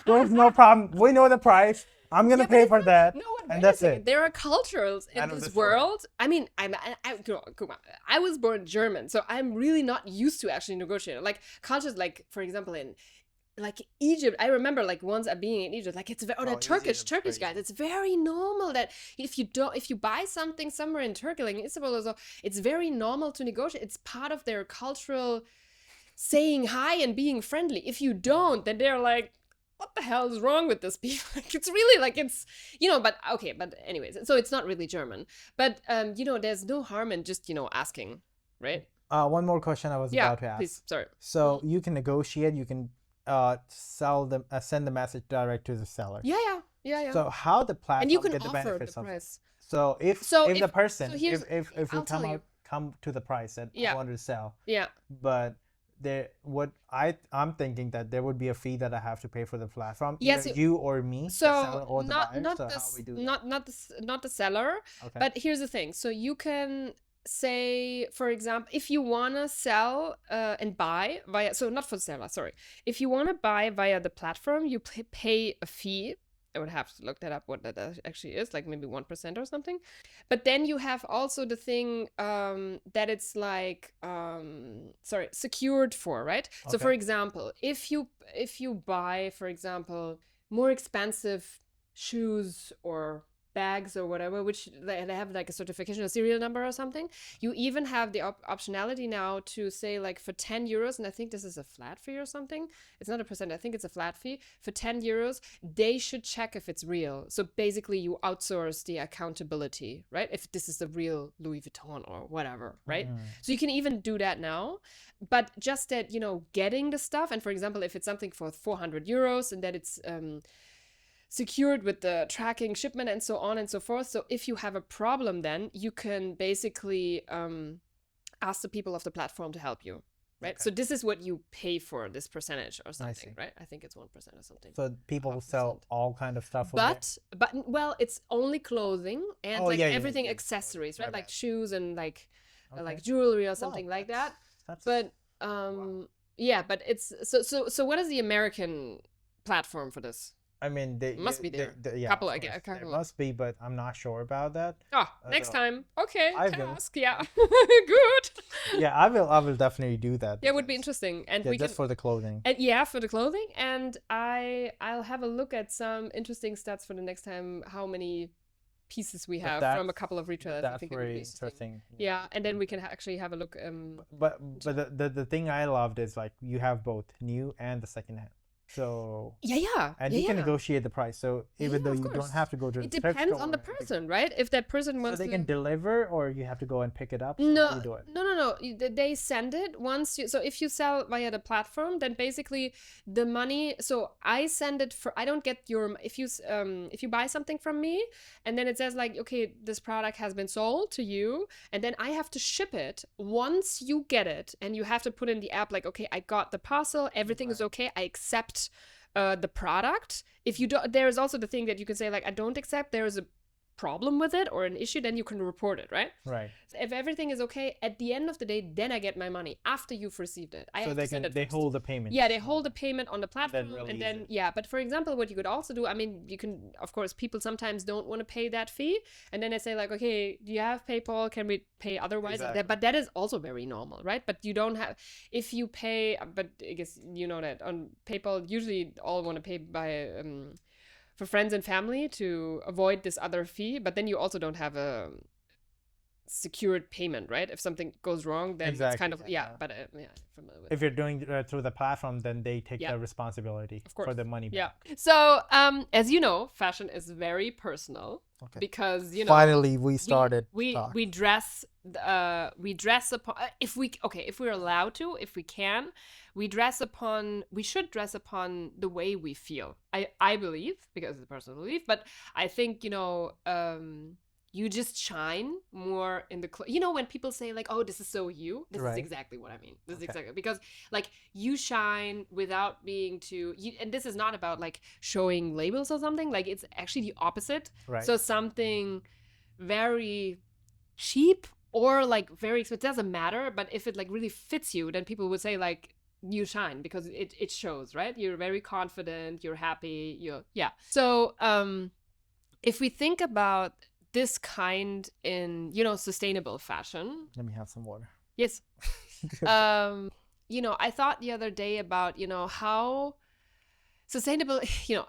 Speaker 1: no problem. We know the price. I'm gonna pay for that, and that's it.
Speaker 2: There are cultures in this world. I mean, I was born German, so I'm really not used to actually negotiating. Like cultures, like for example in like Egypt, I remember like once being in Egypt, like it's Turkish guys, it's very normal that if you buy something somewhere in Turkey, like in Istanbul, also, it's very normal to negotiate. It's part of their cultural saying hi and being friendly. If you don't, then they're like, what the hell is wrong with this people? Like, it's really like it's but okay, but anyways, so it's not really German, but there's no harm in just asking, right?
Speaker 1: One more question I was about to ask.
Speaker 2: Please, sorry.
Speaker 1: So you can negotiate, you can sell them, send the message direct to the seller.
Speaker 2: Yeah.
Speaker 1: So how the platform
Speaker 2: and you can
Speaker 1: get the
Speaker 2: offer
Speaker 1: benefits
Speaker 2: the
Speaker 1: of
Speaker 2: price.
Speaker 1: So if the person, if we come to the price that I want to sell, but I'm thinking that there would be a fee that I have to pay for the platform.
Speaker 2: Yes,
Speaker 1: either you or me,
Speaker 2: so
Speaker 1: the seller or the buyer.
Speaker 2: Not the seller. Okay. But here's the thing. So you can say, for example, if you want to sell and buy via, so not for seller, sorry. If you want to buy via the platform, you pay a fee. I would have to look that up, what that actually is, like maybe 1% or something. But then you have also the thing that it's like, secured for, right? Okay. So for example, if you buy, for example, more expensive shoes or bags or whatever, which they have like a certification, a serial number or something, you even have the optionality now to say like for 10 euros, and I think this is a flat fee or something, it's not a percent, I think it's a flat fee, for 10 euros they should check if it's real. So basically you outsource the accountability, right? If this is the real Louis Vuitton or whatever, right? So you can even do that now, but just that getting the stuff, and for example if it's something for 400 euros and that it's secured with the tracking shipment and so on and so forth. So if you have a problem, then you can basically ask the people of the platform to help you. Right.
Speaker 1: Okay.
Speaker 2: So this is what you pay for, this percentage or something,
Speaker 1: see.
Speaker 2: right? I think it's 1% or something.
Speaker 1: So people
Speaker 2: 0.5%.
Speaker 1: sell all kind of stuff over there?
Speaker 2: But well, it's only clothing and
Speaker 1: Oh,
Speaker 2: like
Speaker 1: yeah, yeah,
Speaker 2: everything
Speaker 1: yeah.
Speaker 2: accessories,
Speaker 1: My
Speaker 2: right? Like
Speaker 1: bad.
Speaker 2: shoes and like
Speaker 1: Okay.
Speaker 2: jewelry or something like that.
Speaker 1: That's
Speaker 2: But yeah, but it's so what is the American platform for this?
Speaker 1: I mean, they
Speaker 2: Must be there.
Speaker 1: yeah,
Speaker 2: Couple,
Speaker 1: of
Speaker 2: I get
Speaker 1: course,
Speaker 2: a couple.
Speaker 1: there must be, but I'm not sure about that.
Speaker 2: Oh, next
Speaker 1: So
Speaker 2: time. Okay,
Speaker 1: I will.
Speaker 2: task. Yeah, good.
Speaker 1: Yeah, I will definitely do that.
Speaker 2: Yeah, it would be
Speaker 1: because-
Speaker 2: interesting, and
Speaker 1: Yeah,
Speaker 2: we
Speaker 1: just
Speaker 2: can.
Speaker 1: for the clothing.
Speaker 2: And yeah, for the clothing, and I'll have a look at some interesting stats for the next time. How many pieces we have from a couple of retailers? I
Speaker 1: That's
Speaker 2: think it would
Speaker 1: very
Speaker 2: be interesting.
Speaker 1: interesting.
Speaker 2: Yeah, and then we can actually have a look.
Speaker 1: But the thing I loved is like you have both new and the second hand. So
Speaker 2: Yeah.
Speaker 1: and you can negotiate the price. So even though
Speaker 2: of
Speaker 1: you
Speaker 2: course.
Speaker 1: don't have to go to
Speaker 2: It
Speaker 1: the thrift
Speaker 2: depends on the
Speaker 1: store,
Speaker 2: person, right? If that person
Speaker 1: so
Speaker 2: wants
Speaker 1: they
Speaker 2: to.
Speaker 1: can deliver, or you have to go and pick it up. So how
Speaker 2: No,
Speaker 1: do you do it?
Speaker 2: no. They send it once you. So if you sell via the platform, then basically the money. So I send it for. I don't get your. If you buy something from me, and then it says like, okay, this product has been sold to you, and then I have to ship it once you get it, and you have to put in the app like, okay, I got the parcel, everything is okay, I accept the product. If you don't, there is also the thing that you can say like, I don't accept, there is a problem with it or an issue, then you can report it, right?
Speaker 1: Right.
Speaker 2: So if everything is okay, at the end of the day, then I get my money after you've received it.
Speaker 1: So they hold the payment.
Speaker 2: Yeah, they hold the payment on the platform,
Speaker 1: release
Speaker 2: and then
Speaker 1: it.
Speaker 2: yeah. But for example, what you could also do, I mean, you can, of course, people sometimes don't want to pay that fee, and then they say like, okay, do you have PayPal? Can we pay otherwise?
Speaker 1: Exactly.
Speaker 2: But that is also very normal, right? But you don't have, if you pay, but I guess you know that on PayPal, usually all want to pay by for friends and family to avoid this other fee, but then you also don't have a secured payment, right? If something goes wrong, then it's kind of but yeah, familiar with
Speaker 1: If you're doing through the platform, then they take the responsibility
Speaker 2: of course
Speaker 1: for the money back.
Speaker 2: Yeah. So as you know, fashion is very personal because you know
Speaker 1: Finally we started.
Speaker 2: We dress upon if we're allowed to, if we can, we should dress upon the way we feel. I believe, because it's a personal belief, but I think, you know, you just shine more in the you know, when people say like, oh, this is so you, this is exactly what I mean. This is exactly, because like you shine without being too and this is not about like showing labels or something, like it's actually the opposite. So something very cheap or like very expensive, it doesn't matter, but if it like really fits you, then people would say like you shine because it shows, right? You're very confident, you're happy, so if we think about this kind in, you know, sustainable fashion.
Speaker 1: Let me have some water.
Speaker 2: Yes. You know, I thought the other day about, you know, how sustainable, you know,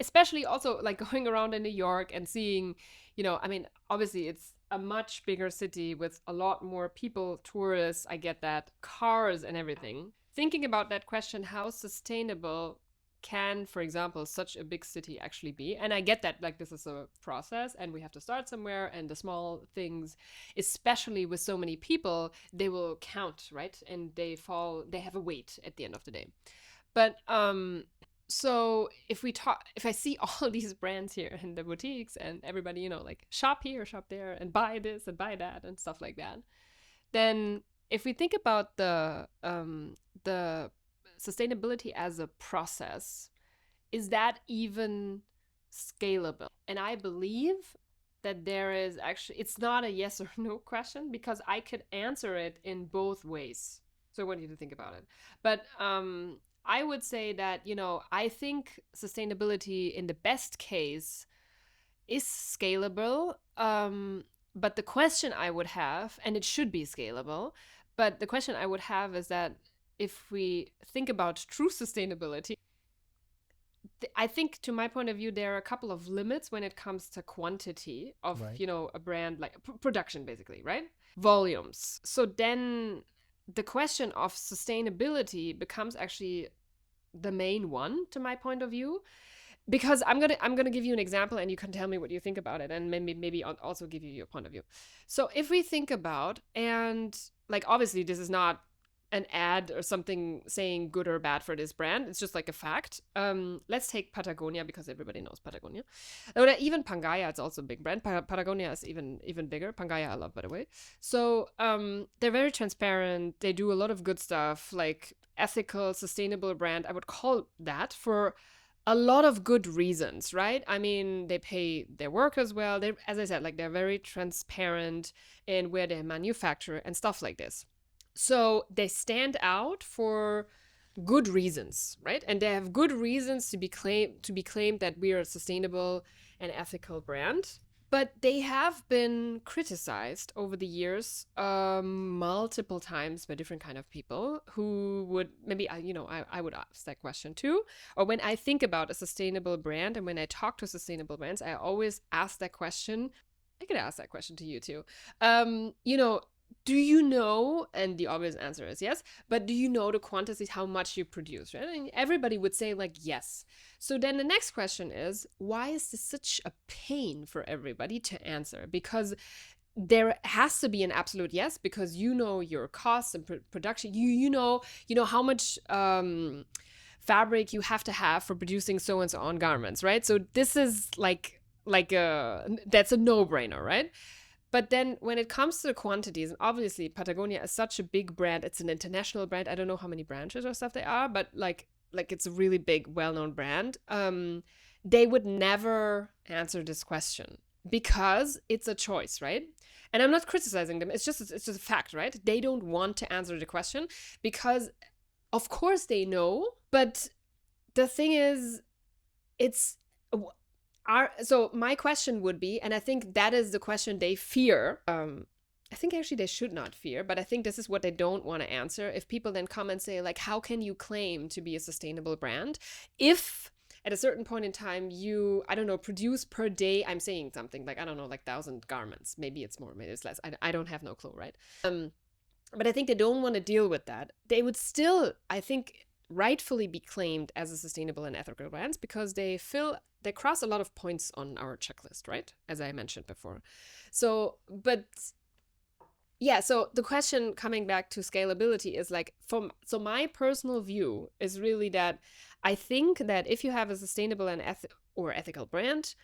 Speaker 2: especially also like going around in New York and seeing, you know, I mean, obviously it's a much bigger city with a lot more people, tourists, I get that, cars and everything. Thinking about that question, how sustainable can, for example, such a big city actually be? And I get that like this is a process and we have to start somewhere, and the small things, especially with so many people, they will count, right? And they have a weight at the end of the day. But so if I see all these brands here in the boutiques and everybody, you know, like shop here, shop there, and buy this and buy that and stuff like that, then if we think about the sustainability as a process, is that even scalable? And I believe that there is actually, it's not a yes or no question, because I could answer it in both ways. So I want you to think about it. But I would say that, you know, I think sustainability in the best case is scalable. But the question I would have, and it should be scalable, but the question I would have is that if we think about true sustainability, I think, to my point of view, there are a couple of limits when it comes to quantity of, you know, a brand, like production, basically, right? Volumes. So then the question of sustainability becomes actually the main one, to my point of view, because I'm gonna give you an example, and you can tell me what you think about it, and maybe I'll also give you your point of view. So if we think about, and like obviously this is not an ad or something saying good or bad for this brand. It's just like a fact. Let's take Patagonia, because everybody knows Patagonia. Or even Pangaea, it's also a big brand. Patagonia is even bigger. Pangaea I love, by the way. So they're very transparent. They do a lot of good stuff, like ethical, sustainable brand. I would call that for a lot of good reasons, right? I mean, they pay their workers well. They, as I said, like they're very transparent in where they manufacture and stuff like this. So they stand out for good reasons, right? And they have good reasons to be claimed that we are a sustainable and ethical brand. But they have been criticized over the years multiple times by different kind of people who would maybe, I would ask that question too. Or when I think about a sustainable brand and when I talk to sustainable brands, I always ask that question. I could ask that question to you too. Do you know, and the obvious answer is yes, but do you know the quantities, how much you produce, right? And everybody would say like, yes. So then the next question is, why is this such a pain for everybody to answer? Because there has to be an absolute yes, because you know your costs and production. You know how much fabric you have to have for producing so and so on garments, right? So this is like that's a no-brainer, right? But then when it comes to the quantities, and obviously Patagonia is such a big brand, it's an international brand. I don't know how many branches or stuff they are, but like it's a really big, well-known brand. They would never answer this question because it's a choice, right? And I'm not criticizing them. It's just a fact, right? They don't want to answer the question because, of course, they know. But the thing is, so my question would be, and I think that is the question they fear. I think actually they should not fear, but I think this is what they don't want to answer. If people then come and say like, how can you claim to be a sustainable brand if at a certain point in time you, I don't know, produce per day, I'm saying something like, I don't know, like 1,000 garments. Maybe it's more, maybe it's less. I don't have no clue, right? But I think they don't want to deal with that. They would still, I think, rightfully be claimed as a sustainable and ethical brands because they cross a lot of points on our checklist, right? As I mentioned before. So the question coming back to scalability is like, so my personal view is really that I think that if you have a sustainable and ethical brand,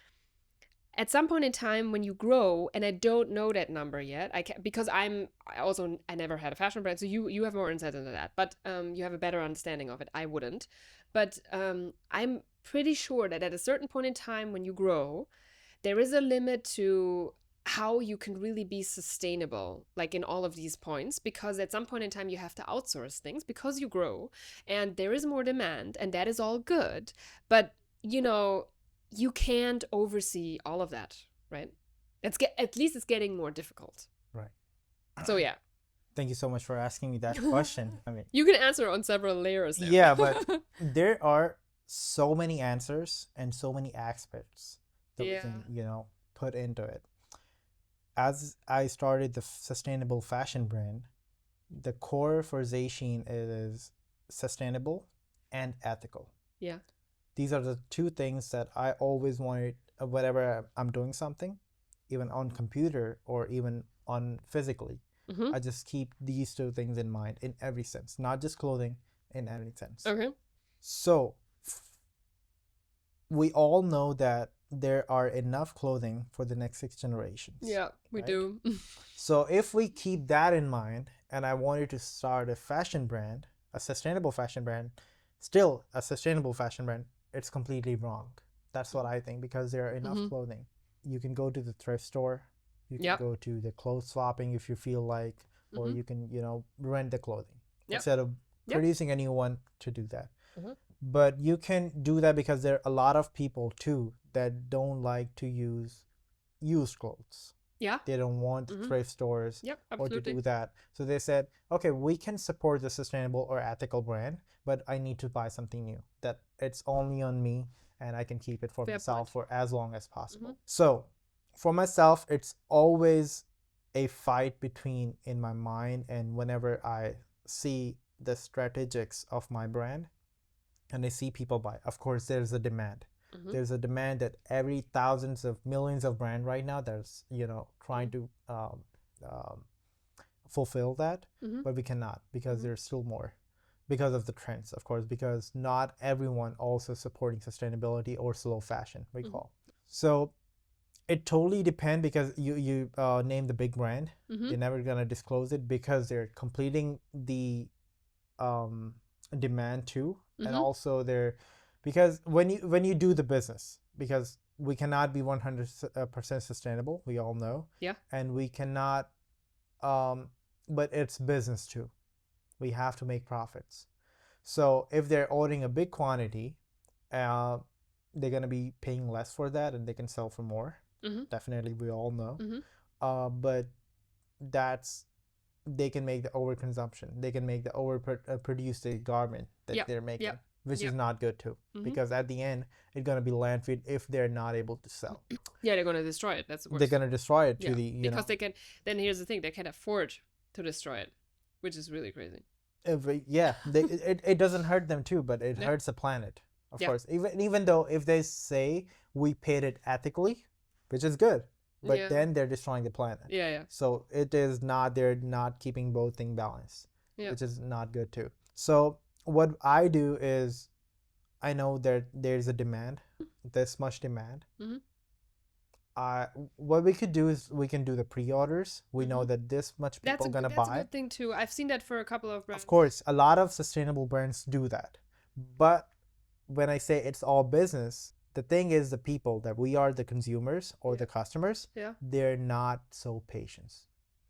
Speaker 2: at some point in time when you grow, and I don't know that number yet, because I never had a fashion brand, so you have more insight into that, but you have a better understanding of it. I wouldn't, but I'm pretty sure that at a certain point in time when you grow, there is a limit to how you can really be sustainable, like in all of these points, because at some point in time you have to outsource things because you grow and there is more demand, and that is all good, but you can't oversee all of that, right? At least it's getting more difficult.
Speaker 1: Right.
Speaker 2: So yeah.
Speaker 1: Thank you so much for asking me that question. I mean,
Speaker 2: you can answer on several layers there.
Speaker 1: Yeah, but there are so many answers and so many aspects that we can, put into it. As I started the sustainable fashion brand, the core for ZÁY SHEEN is sustainable and ethical.
Speaker 2: Yeah.
Speaker 1: These are the two things that I always wanted whenever I'm doing something, even on computer or even on physically. Mm-hmm. I just keep these two things in mind in every sense, not just clothing, in every sense.
Speaker 2: Okay.
Speaker 1: So we all know that there are enough clothing for the next 6 generations.
Speaker 2: Yeah, we do.
Speaker 1: So if we keep that in mind, and I wanted to start a fashion brand, a sustainable fashion brand, still a sustainable fashion brand, it's completely wrong. That's what I think, because there are enough clothing. You can go to the thrift store. You can go to the clothes swapping if you feel like, or you can, rent the clothing instead of producing a new one to do that. But you can do that because there are a lot of people too that don't like to use used clothes. Yeah. They don't want thrift stores or to do that. So they said, okay, we can support the sustainable or ethical brand, but I need to buy something new that it's only on me and I can keep it for myself for as long as possible. So for myself, it's always a fight between in my mind, and whenever I see the strategics of my brand and I see people buy, of course, there's a demand. There's a demand that every thousands of millions of brand right now that's trying to fulfill that, but we cannot because there's still more because of the trends, of course, because not everyone also supporting sustainability or slow fashion, we call. So it totally depends because you name the big brand. They're never gonna disclose it because they're completing the demand too, and also they're because when you do the business, because we cannot be 100% sustainable, we all know.
Speaker 2: Yeah.
Speaker 1: And we cannot, but it's business too. We have to make profits. So if they're ordering a big quantity, they're gonna be paying less for that, and they can sell for more. Definitely, we all know. But that's they can make the overconsumption. They can make the overproduce the garment that they're making, which is not good too. Because at the end, it's gonna be landfill if they're not able to sell.
Speaker 2: Yeah, they're gonna destroy it. That's the worst.
Speaker 1: They're gonna destroy it to the
Speaker 2: because they can. Then here's the thing: they can afford to destroy it, which is really crazy.
Speaker 1: It doesn't hurt them too, but it hurts the planet, of course. Even though if they say we paid it ethically, which is good, but then they're destroying the planet. So it is not, they're not keeping both things balanced, which is not good too. So what I do is, I know that there's a demand, this much demand. What we could do is we can do the pre-orders. We know that this much people are gonna buy.
Speaker 2: That's a good thing too. I've seen that for a couple of brands.
Speaker 1: Of course, a lot of sustainable brands do that. But when I say it's all business, the thing is the people that we are, the consumers or the customers, they're not so patient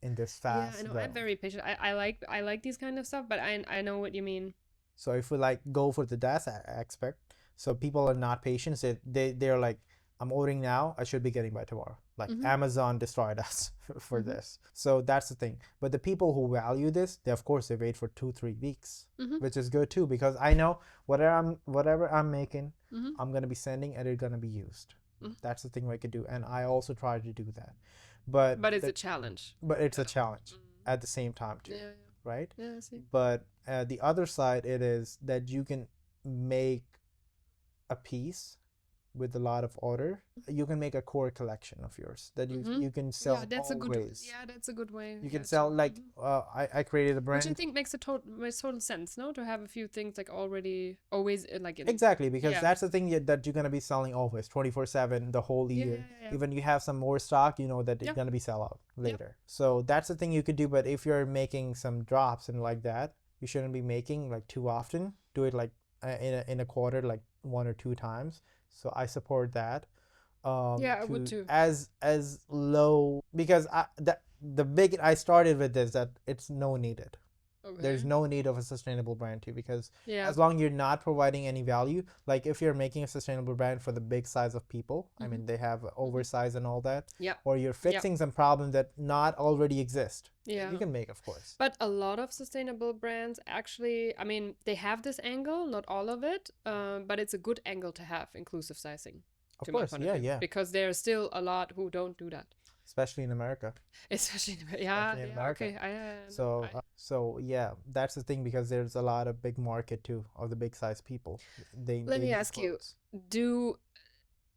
Speaker 1: in this fast.
Speaker 2: Yeah, I know. I'm very patient. I like these kind of stuff, but I know what you mean.
Speaker 1: So if we like go for the that aspect, so people are not patient. They're like, I'm ordering now, I should be getting by tomorrow. Like Amazon destroyed us for this. So that's the thing. But the people who value this, they of course they wait for 2-3 weeks, which is good too, because I know whatever I'm making, I'm gonna be sending and it's gonna be used. That's the thing we could do, and I also try to do that. But
Speaker 2: it's a challenge.
Speaker 1: But it's a challenge at the same time too, right?
Speaker 2: Yeah, I see.
Speaker 1: But the other side, it is that you can make a piece with a lot of order. You can make a core collection of yours that you can sell.
Speaker 2: Yeah, that's
Speaker 1: always.
Speaker 2: That's a good way.
Speaker 1: You can sell like I created a brand.
Speaker 2: Which I think makes total sense, no? To have a few things like already always like in,
Speaker 1: exactly, because that's the thing that you're gonna be selling always 24/7 the whole year. Even you have some more stock, you know that it's gonna be sell out later. So that's the thing you could do. But if you're making some drops and like that, you shouldn't be making like too often. Do it like in a quarter, like 1 or 2 times. So I support that.
Speaker 2: I would too.
Speaker 1: As low, because the big I started with is that it's no needed. Okay. There's no need of a sustainable brand too, because as long you're not providing any value, like if you're making a sustainable brand for the big size of people, I mean they have oversize and all that, or you're fixing some problem that not already exist. You can make, of course.
Speaker 2: But a lot of sustainable brands actually, I mean, they have this angle, not all of it, but it's a good angle to have, inclusive sizing.
Speaker 1: Of course,
Speaker 2: because there's still a lot who don't do that.
Speaker 1: Especially in America.
Speaker 2: Especially in America. Okay.
Speaker 1: So yeah, that's the thing, because there's a lot of big market too of the big size people.
Speaker 2: Let me ask you, do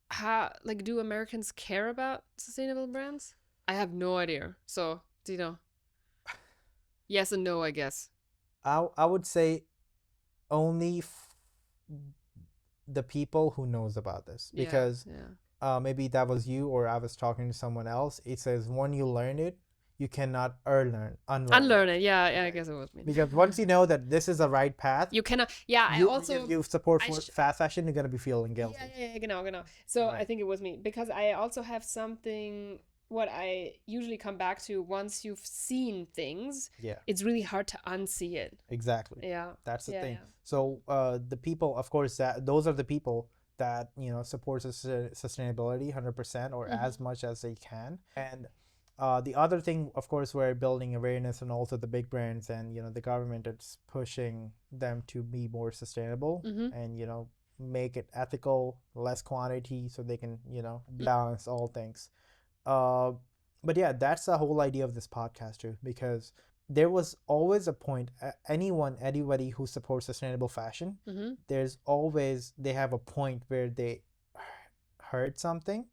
Speaker 2: Americans care about sustainable brands? I have no idea. So, do you know? Yes and no, I guess.
Speaker 1: I would say only the people who knows about this, because maybe that was you or I was talking to someone else. It says when you learn it, you cannot unlearn it.
Speaker 2: Yeah, I guess it was me.
Speaker 1: Because once you know that this is the right path,
Speaker 2: you cannot.
Speaker 1: You support fast fashion, you're gonna be feeling guilty.
Speaker 2: Genau. So I think it was me, because I also have something. What I usually come back to, once you've seen things, it's really hard to unsee it.
Speaker 1: Exactly.
Speaker 2: Yeah.
Speaker 1: That's the thing. So the people, of course, those are the people that, support sustainability 100% or as much as they can. And the other thing, of course, we're building awareness, and also the big brands and, the government is pushing them to be more sustainable and, make it ethical, less quantity, so they can, balance all things. But yeah, that's the whole idea of this podcast too, because there was always a point, anybody who supports sustainable fashion, they have a point where they heard something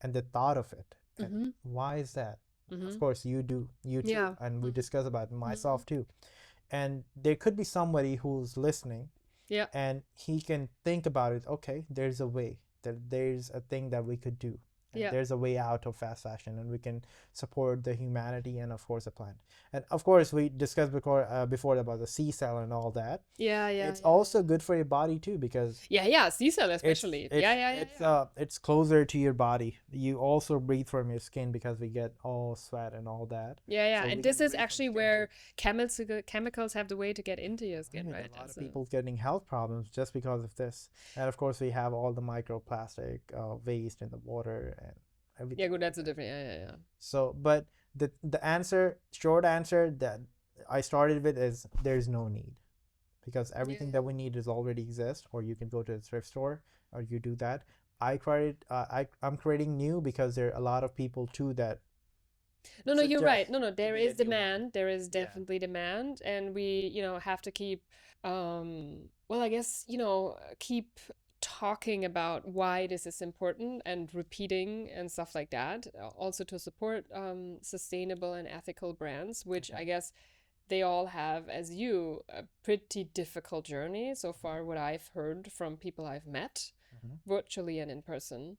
Speaker 1: and they thought of it. And why is that? Of course, you do, you too,
Speaker 2: Yeah.
Speaker 1: and we discuss about myself too. And there could be somebody who's listening,
Speaker 2: Yeah.
Speaker 1: and he can think about it. Okay, there's a way, that there's a thing that we could do, and
Speaker 2: Yeah.
Speaker 1: there's a way out of fast fashion, and we can support the humanity and of course the planet. And of course, we discussed before about the sea cell and all that.
Speaker 2: Yeah. Yeah.
Speaker 1: It's also good for your body too, because
Speaker 2: Yeah. Yeah. Sea-cell
Speaker 1: it's
Speaker 2: especially.
Speaker 1: it's
Speaker 2: Yeah. Yeah. Yeah.
Speaker 1: it's
Speaker 2: Yeah.
Speaker 1: it's closer to your body. You also breathe from your skin because we get all sweat and all that.
Speaker 2: Yeah, yeah,
Speaker 1: So
Speaker 2: and
Speaker 1: we
Speaker 2: this
Speaker 1: can
Speaker 2: is
Speaker 1: breathe from
Speaker 2: actually
Speaker 1: skin
Speaker 2: where
Speaker 1: too.
Speaker 2: chemicals have the way to get into your skin,
Speaker 1: Right,
Speaker 2: right?
Speaker 1: a lot of
Speaker 2: So,
Speaker 1: people getting health problems just because of this. And of course, we have all the microplastic waste in the water and
Speaker 2: yeah,
Speaker 1: everything
Speaker 2: good.
Speaker 1: like
Speaker 2: That's a
Speaker 1: that.
Speaker 2: different. Yeah, yeah, yeah.
Speaker 1: So, but the answer, short answer that I started with is there's no need, because everything that we need is already exist, or you can go to a thrift store, or you do that. I'm creating new because there are a lot of people too that
Speaker 2: No, no, you're right.
Speaker 1: suggest
Speaker 2: No, no,
Speaker 1: to
Speaker 2: there
Speaker 1: be a
Speaker 2: is
Speaker 1: new one.
Speaker 2: demand. There is
Speaker 1: Yeah.
Speaker 2: definitely demand, and we, have to keep, well, I guess, keep talking about why this is important and repeating and stuff like that. Also to support sustainable and ethical brands, which I guess they all have, as you, a pretty difficult journey so far, what I've heard from people I've met,
Speaker 1: Mhm.
Speaker 2: virtually and in person.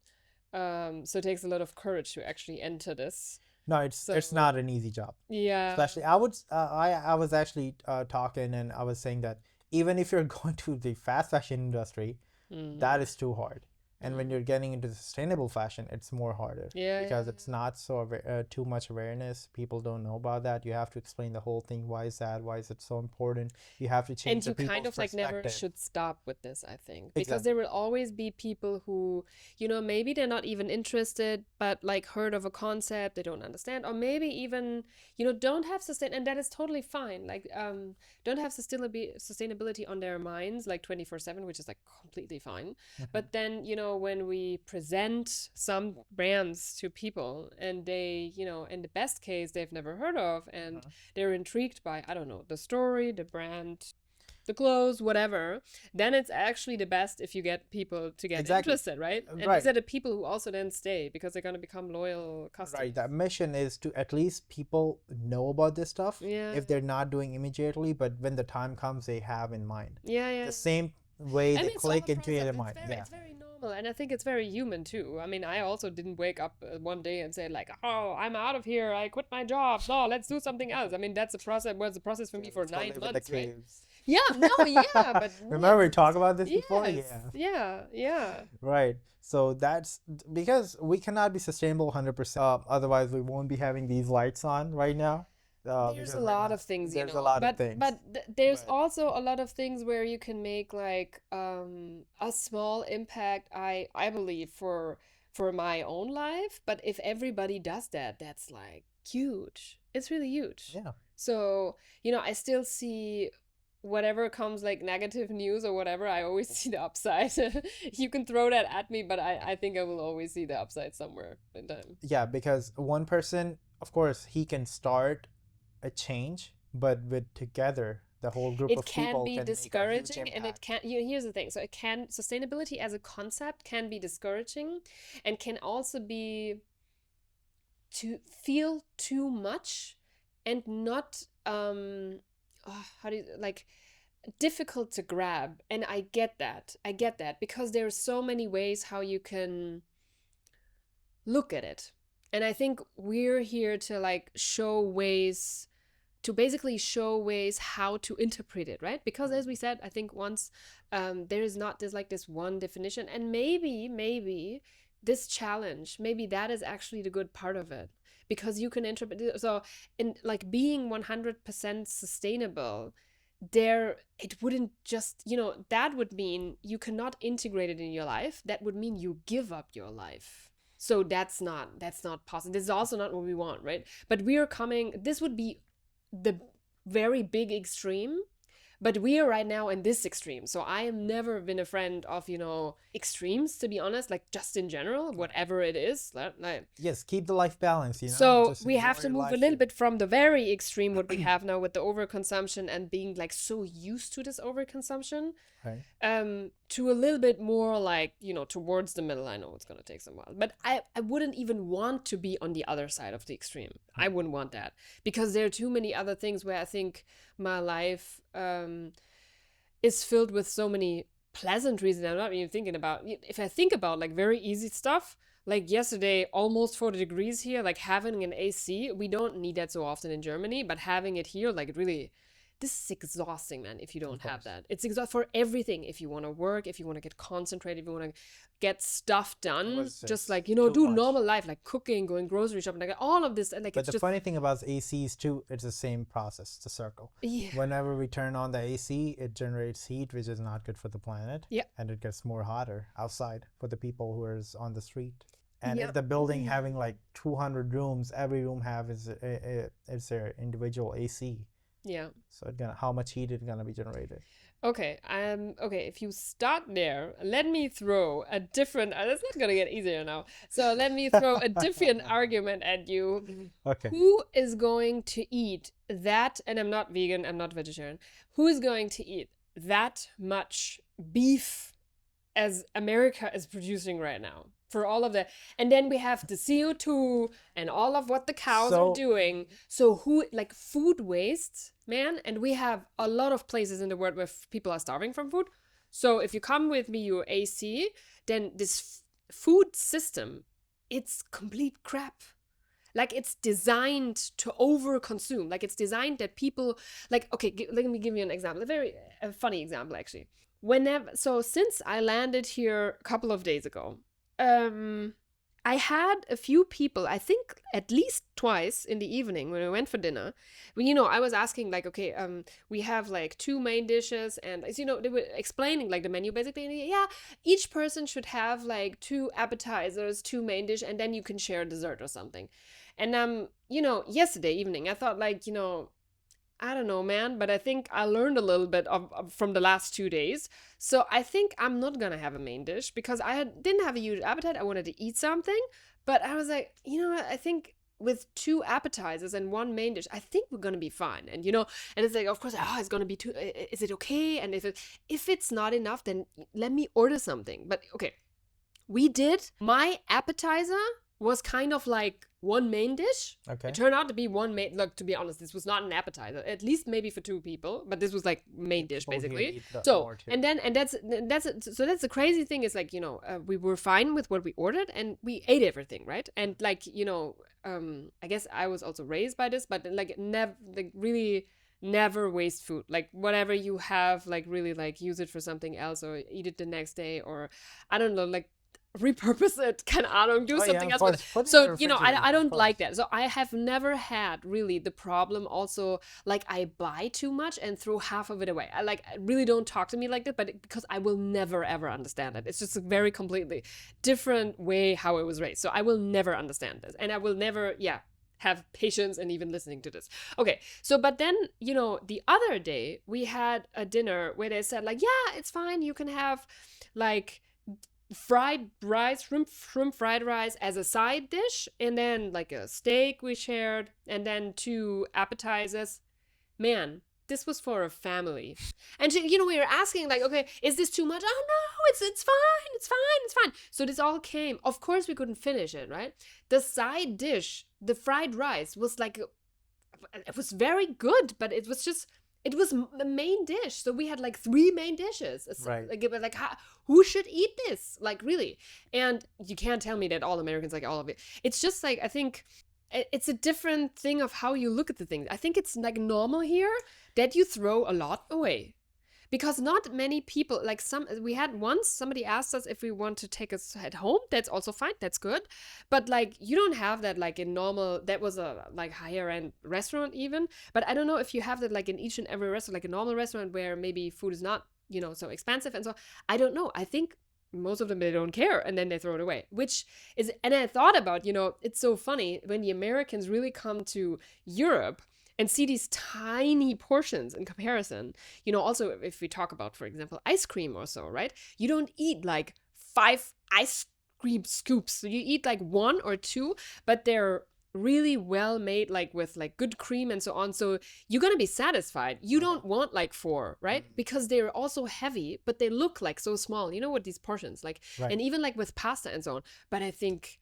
Speaker 2: So it takes a lot of courage to actually enter this.
Speaker 1: No, it's
Speaker 2: So,
Speaker 1: not an easy job.
Speaker 2: yeah.
Speaker 1: Especially, I was actually talking, and I was saying that even if you're going to the fast fashion industry, that
Speaker 2: Mm.
Speaker 1: is too hard. And when
Speaker 2: Mm.
Speaker 1: you're getting into the sustainable fashion, it's more harder
Speaker 2: Yeah, yeah,
Speaker 1: because it's not so too much awareness. People don't know about that. You have to explain the whole thing. Why is that? Why is it so important? You have to change
Speaker 2: and
Speaker 1: the
Speaker 2: you kind
Speaker 1: people's
Speaker 2: of like never
Speaker 1: perspective.
Speaker 2: should stop with this, I think, because there
Speaker 1: Exactly.
Speaker 2: will always be people who, maybe they're not even interested, but like heard of a concept they don't understand, or maybe even, don't have and that is totally fine. Like, don't have sustainability on their minds like 24/7, which is like completely fine.
Speaker 1: Mhm.
Speaker 2: But then, when we present some brands to people and they, in the best case, they've never heard of, and
Speaker 1: Mhm.
Speaker 2: they're intrigued by, I don't know, the story, the brand, the clothes, whatever, then it's actually the best if you get people to get
Speaker 1: Exactly.
Speaker 2: interested, right? And these
Speaker 1: Right.
Speaker 2: are the people who also then stay because they're going to become loyal
Speaker 1: Right.
Speaker 2: customers.
Speaker 1: That mission is to at least people know about this stuff
Speaker 2: Yeah,
Speaker 1: if they're not doing immediately, but when the time comes, they have in mind.
Speaker 2: yeah, yeah,
Speaker 1: The
Speaker 2: yeah.
Speaker 1: same way
Speaker 2: I
Speaker 1: they
Speaker 2: mean, it's all a
Speaker 1: click into
Speaker 2: process.
Speaker 1: your
Speaker 2: It's
Speaker 1: mind.
Speaker 2: very,
Speaker 1: Yeah.
Speaker 2: it's very normal, and I think it's very human too. I mean, I also didn't wake up one day and say like, "Oh, I'm out of here. I quit my job. No, let's do something else." I mean, that's a process. Was a process for me
Speaker 1: Yeah,
Speaker 2: for
Speaker 1: let's go
Speaker 2: nine
Speaker 1: live in the
Speaker 2: months, right?
Speaker 1: caves.
Speaker 2: Yeah, no, yeah, but
Speaker 1: Remember we
Speaker 2: what?
Speaker 1: talked about this before?
Speaker 2: Yes,
Speaker 1: Yeah.
Speaker 2: yeah, yeah.
Speaker 1: Right. So that's because we cannot be sustainable 100%. Otherwise, we won't be having these lights on right now.
Speaker 2: There's a
Speaker 1: Because we're
Speaker 2: lot
Speaker 1: not.
Speaker 2: of things,
Speaker 1: There's a lot of
Speaker 2: but
Speaker 1: things.
Speaker 2: there's
Speaker 1: But
Speaker 2: also a lot of things where you can make like a small impact. I believe for my own life, but if everybody does that, that's like huge. It's really huge.
Speaker 1: yeah.
Speaker 2: So, I still see whatever comes like negative news or whatever, I always see the upside. You can throw that at me, but I think I will always see the upside somewhere in time.
Speaker 1: Yeah, because one person, of course, he can start a change, but with together, the whole group
Speaker 2: It
Speaker 1: of
Speaker 2: can
Speaker 1: people
Speaker 2: be
Speaker 1: can make a huge
Speaker 2: discouraging, and it
Speaker 1: impact.
Speaker 2: can, here's the thing. So it can, sustainability as a concept can be discouraging, and can also be to feel too much, and not how do you, like, difficult to grab. And I get that because there are so many ways how you can look at it. And I think we're here to like show ways, to basically show ways how to interpret it, right? Because as we said, I think once, there is not this like this one definition, and maybe this challenge, maybe that is actually the good part of it, because you can interpret it. So in like being 100% sustainable, there, it wouldn't just, that would mean you cannot integrate it in your life. That would mean you give up your life. So that's not possible. This is also not what we want, right? But we are coming, this would be the very big extreme, But we are right now in this extreme. So I have never been a friend of, extremes, to be honest, like just in general, whatever it is.
Speaker 1: Yes, keep the life balance,
Speaker 2: So
Speaker 1: just
Speaker 2: we have
Speaker 1: enjoy
Speaker 2: to
Speaker 1: your
Speaker 2: move a
Speaker 1: life.
Speaker 2: little bit from the very extreme, what we have now with the overconsumption and being like so used to this overconsumption,
Speaker 1: Right.
Speaker 2: to a little bit more like, towards the middle. I know it's going to take some while, but I wouldn't even want to be on the other side of the extreme. I wouldn't want that, because there are too many other things where I think my life is filled with so many pleasantries that I'm not even thinking about. If I think about like very easy stuff, like yesterday, almost 40 degrees here, like having an AC, we don't need that so often in Germany, but having it here, like it really, this is exhausting, man, if you don't have that. It's exhausting for everything. If you want to work, if you want to get concentrated, if you want to get stuff done, just like, do normal life, like cooking, going grocery shopping, like all of this. And like,
Speaker 1: but the funny thing about ACs too, it's the same process, the circle.
Speaker 2: Yeah.
Speaker 1: Whenever we turn on the AC, it generates heat, which is not good for the planet.
Speaker 2: Yeah.
Speaker 1: And it gets more hotter outside for the people who are on the street. And if the building having like 200 rooms, every room have is their individual AC.
Speaker 2: Yeah.
Speaker 1: So how much heat is gonna be generated?
Speaker 2: Okay. Okay. If you start there, let me throw a different. It's not gonna get easier now. So let me throw a different argument at you.
Speaker 1: Okay.
Speaker 2: Who is going to eat that? And I'm not vegan. I'm not vegetarian. Who is going to eat that much beef as America is producing right now? For all of that. And then we have the CO2 and all of what the cows are doing. So who, like food waste, man, and we have a lot of places in the world where people are starving from food. So if you come with me, your AC, then this food system, it's complete crap. Like it's designed to overconsume. Like it's designed that people, like, okay, let me give you an example, a funny example actually. Since I landed here a couple of days ago, I had a few people, I think at least twice in the evening when we went for dinner, when, I was asking like, okay, we have like 2 main dishes, and as they were explaining like the menu basically, and yeah, each person should have like 2 appetizers, 2 main dish, and then you can share dessert or something. And yesterday evening I thought like, I don't know, man, but I think I learned a little bit from the last 2 days. So I think I'm not gonna have a main dish because I didn't have a huge appetite. I wanted to eat something, but I was like, what? I think with 2 appetizers and 1 main dish, I think we're gonna be fine. And and it's like, of course, it's gonna be 2. Is it okay? And if it's not enough, then let me order something. But okay, we did. My appetizer was kind of like 1 main dish.
Speaker 1: Okay.
Speaker 2: It turned out to be 1 main. Look, to be honest, this was not an appetizer. At least maybe for 2 people, but this was like main dish basically. So that's the crazy thing is like we were fine with what we ordered and we ate everything, right? And like I guess I was also raised by this, but like really never waste food. Like whatever you have, like really like use it for something else or eat it the next day, or I don't know, like repurpose it, do something else with it. So I don't like that. So I have never had really the problem also like I buy too much and throw half of it away. I really don't talk to me like that, but because I will never ever understand it. It's just a very completely different way how I was raised. So I will never understand this, and I will never have patience and even listening to this. Okay, so but then the other day we had a dinner where they said like, yeah, it's fine, you can have like fried rice, shrimp fried rice as a side dish, and then like a steak we shared, and then 2 appetizers. Man, this was for a family. And we were asking like, okay, is this too much? Oh no, it's fine. So this all came. Of course we couldn't finish it, right? The side dish, the fried rice, was like, it was very good, but it was the main dish. So we had like 3 main dishes.
Speaker 1: Right.
Speaker 2: Like who should eat this? Like really? And you can't tell me that all Americans like all of it. It's just like, I think it's a different thing of how you look at the thing. I think it's like normal here that you throw a lot away. Because not many people, like we had once, somebody asked us if we want to take us at home. That's also fine. That's good. But like, you don't have that like in normal, that was a like higher end restaurant even. But I don't know if you have that like in each and every restaurant, like a normal restaurant where maybe food is not, so expensive. And so I don't know. I think most of them, they don't care. And then they throw it away, and I thought about, it's so funny when the Americans really come to Europe. and see these tiny portions in comparison. Also if we talk about, for example, ice cream or so, right? You don't eat like 5 ice cream scoops. You eat like 1 or 2, but they're really well made, like with like good cream and so on. So you're gonna be satisfied. You don't want like 4, right? Because they're also heavy, but they look like so small. What these portions like,
Speaker 1: Right.
Speaker 2: and even like with pasta and so on. But I think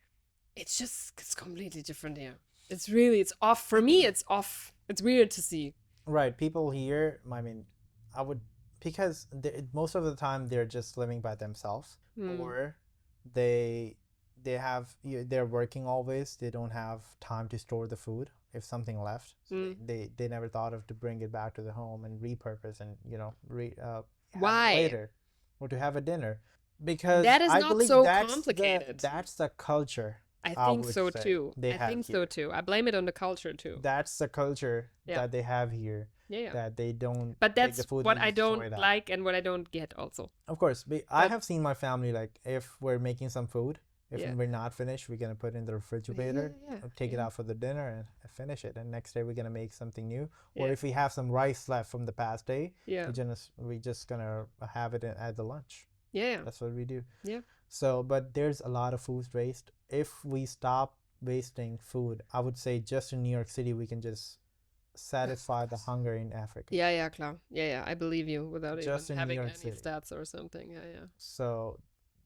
Speaker 2: it's completely different here. It's off for me. It's off. It's weird to see.
Speaker 1: Right. People here, I mean, I would, because most of the time they're just living by themselves, or they're working always. They don't have time to store the food if something left. So they never thought of to bring it back to the home and repurpose and have
Speaker 2: Why?
Speaker 1: it later, or to have a dinner, because
Speaker 2: That is
Speaker 1: I
Speaker 2: not
Speaker 1: believe
Speaker 2: so
Speaker 1: that's
Speaker 2: complicated.
Speaker 1: that's the culture.
Speaker 2: I
Speaker 1: I
Speaker 2: think
Speaker 1: would
Speaker 2: so
Speaker 1: say
Speaker 2: too.
Speaker 1: they
Speaker 2: I
Speaker 1: have
Speaker 2: think so
Speaker 1: here.
Speaker 2: too. I blame it on the culture too.
Speaker 1: That's the culture
Speaker 2: Yeah.
Speaker 1: that they have here.
Speaker 2: Yeah.
Speaker 1: That they don't
Speaker 2: But
Speaker 1: take the
Speaker 2: that's
Speaker 1: food
Speaker 2: what
Speaker 1: and
Speaker 2: I
Speaker 1: destroy
Speaker 2: don't
Speaker 1: that.
Speaker 2: like and what I don't get also.
Speaker 1: Of course, I
Speaker 2: But-
Speaker 1: have seen my family, like, if we're making some food, if
Speaker 2: Yeah.
Speaker 1: we're not finished, we're gonna put it in the refrigerator, take it
Speaker 2: yeah.
Speaker 1: out for the dinner, and finish it. And next day we're gonna make something new. Or
Speaker 2: Yeah.
Speaker 1: if we have some rice left from the past day,
Speaker 2: Yeah.
Speaker 1: we just gonna have it at the lunch.
Speaker 2: Yeah.
Speaker 1: That's what we do.
Speaker 2: Yeah.
Speaker 1: So, but there's a lot of food waste. If we stop wasting food, I would say just in New York City we can just satisfy the hunger in Africa.
Speaker 2: Yeah, klar. Yeah, I believe you without
Speaker 1: Just
Speaker 2: even
Speaker 1: in New
Speaker 2: having
Speaker 1: York
Speaker 2: any
Speaker 1: City.
Speaker 2: stats or something. Yeah.
Speaker 1: So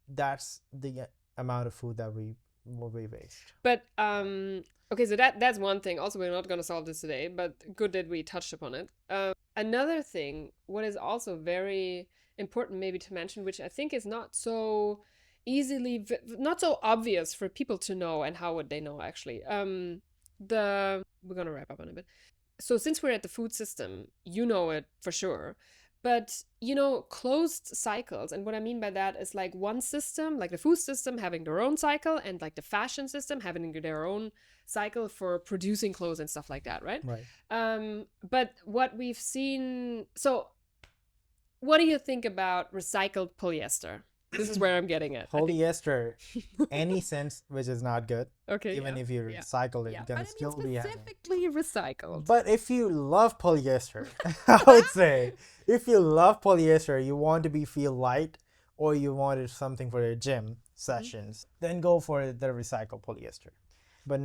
Speaker 1: that's the amount of food that we waste.
Speaker 2: But okay, so that's one thing. Also, we're not gonna solve this today, but good that we touched upon it. Another thing, what is also very important maybe to mention, which I think is not so not so obvious for people to know, and how would they know actually? We're gonna wrap up on a bit. So since we're at the food system, you know it for sure. But, closed cycles. And what I mean by that is like one system, like the food system having their own cycle, and like the fashion system having their own cycle for producing clothes and stuff like that, right?
Speaker 1: Right.
Speaker 2: But what we've seen, so what do you think about recycled polyester? This is where I'm getting at.
Speaker 1: Polyester, any sense which is not good.
Speaker 2: Okay.
Speaker 1: Even if you recycle it, it's gonna still be having.
Speaker 2: Specifically recycled.
Speaker 1: But if you love polyester, I would say, if you love polyester, you want to feel light, or you wanted something for your gym sessions, then go for the recycled polyester. But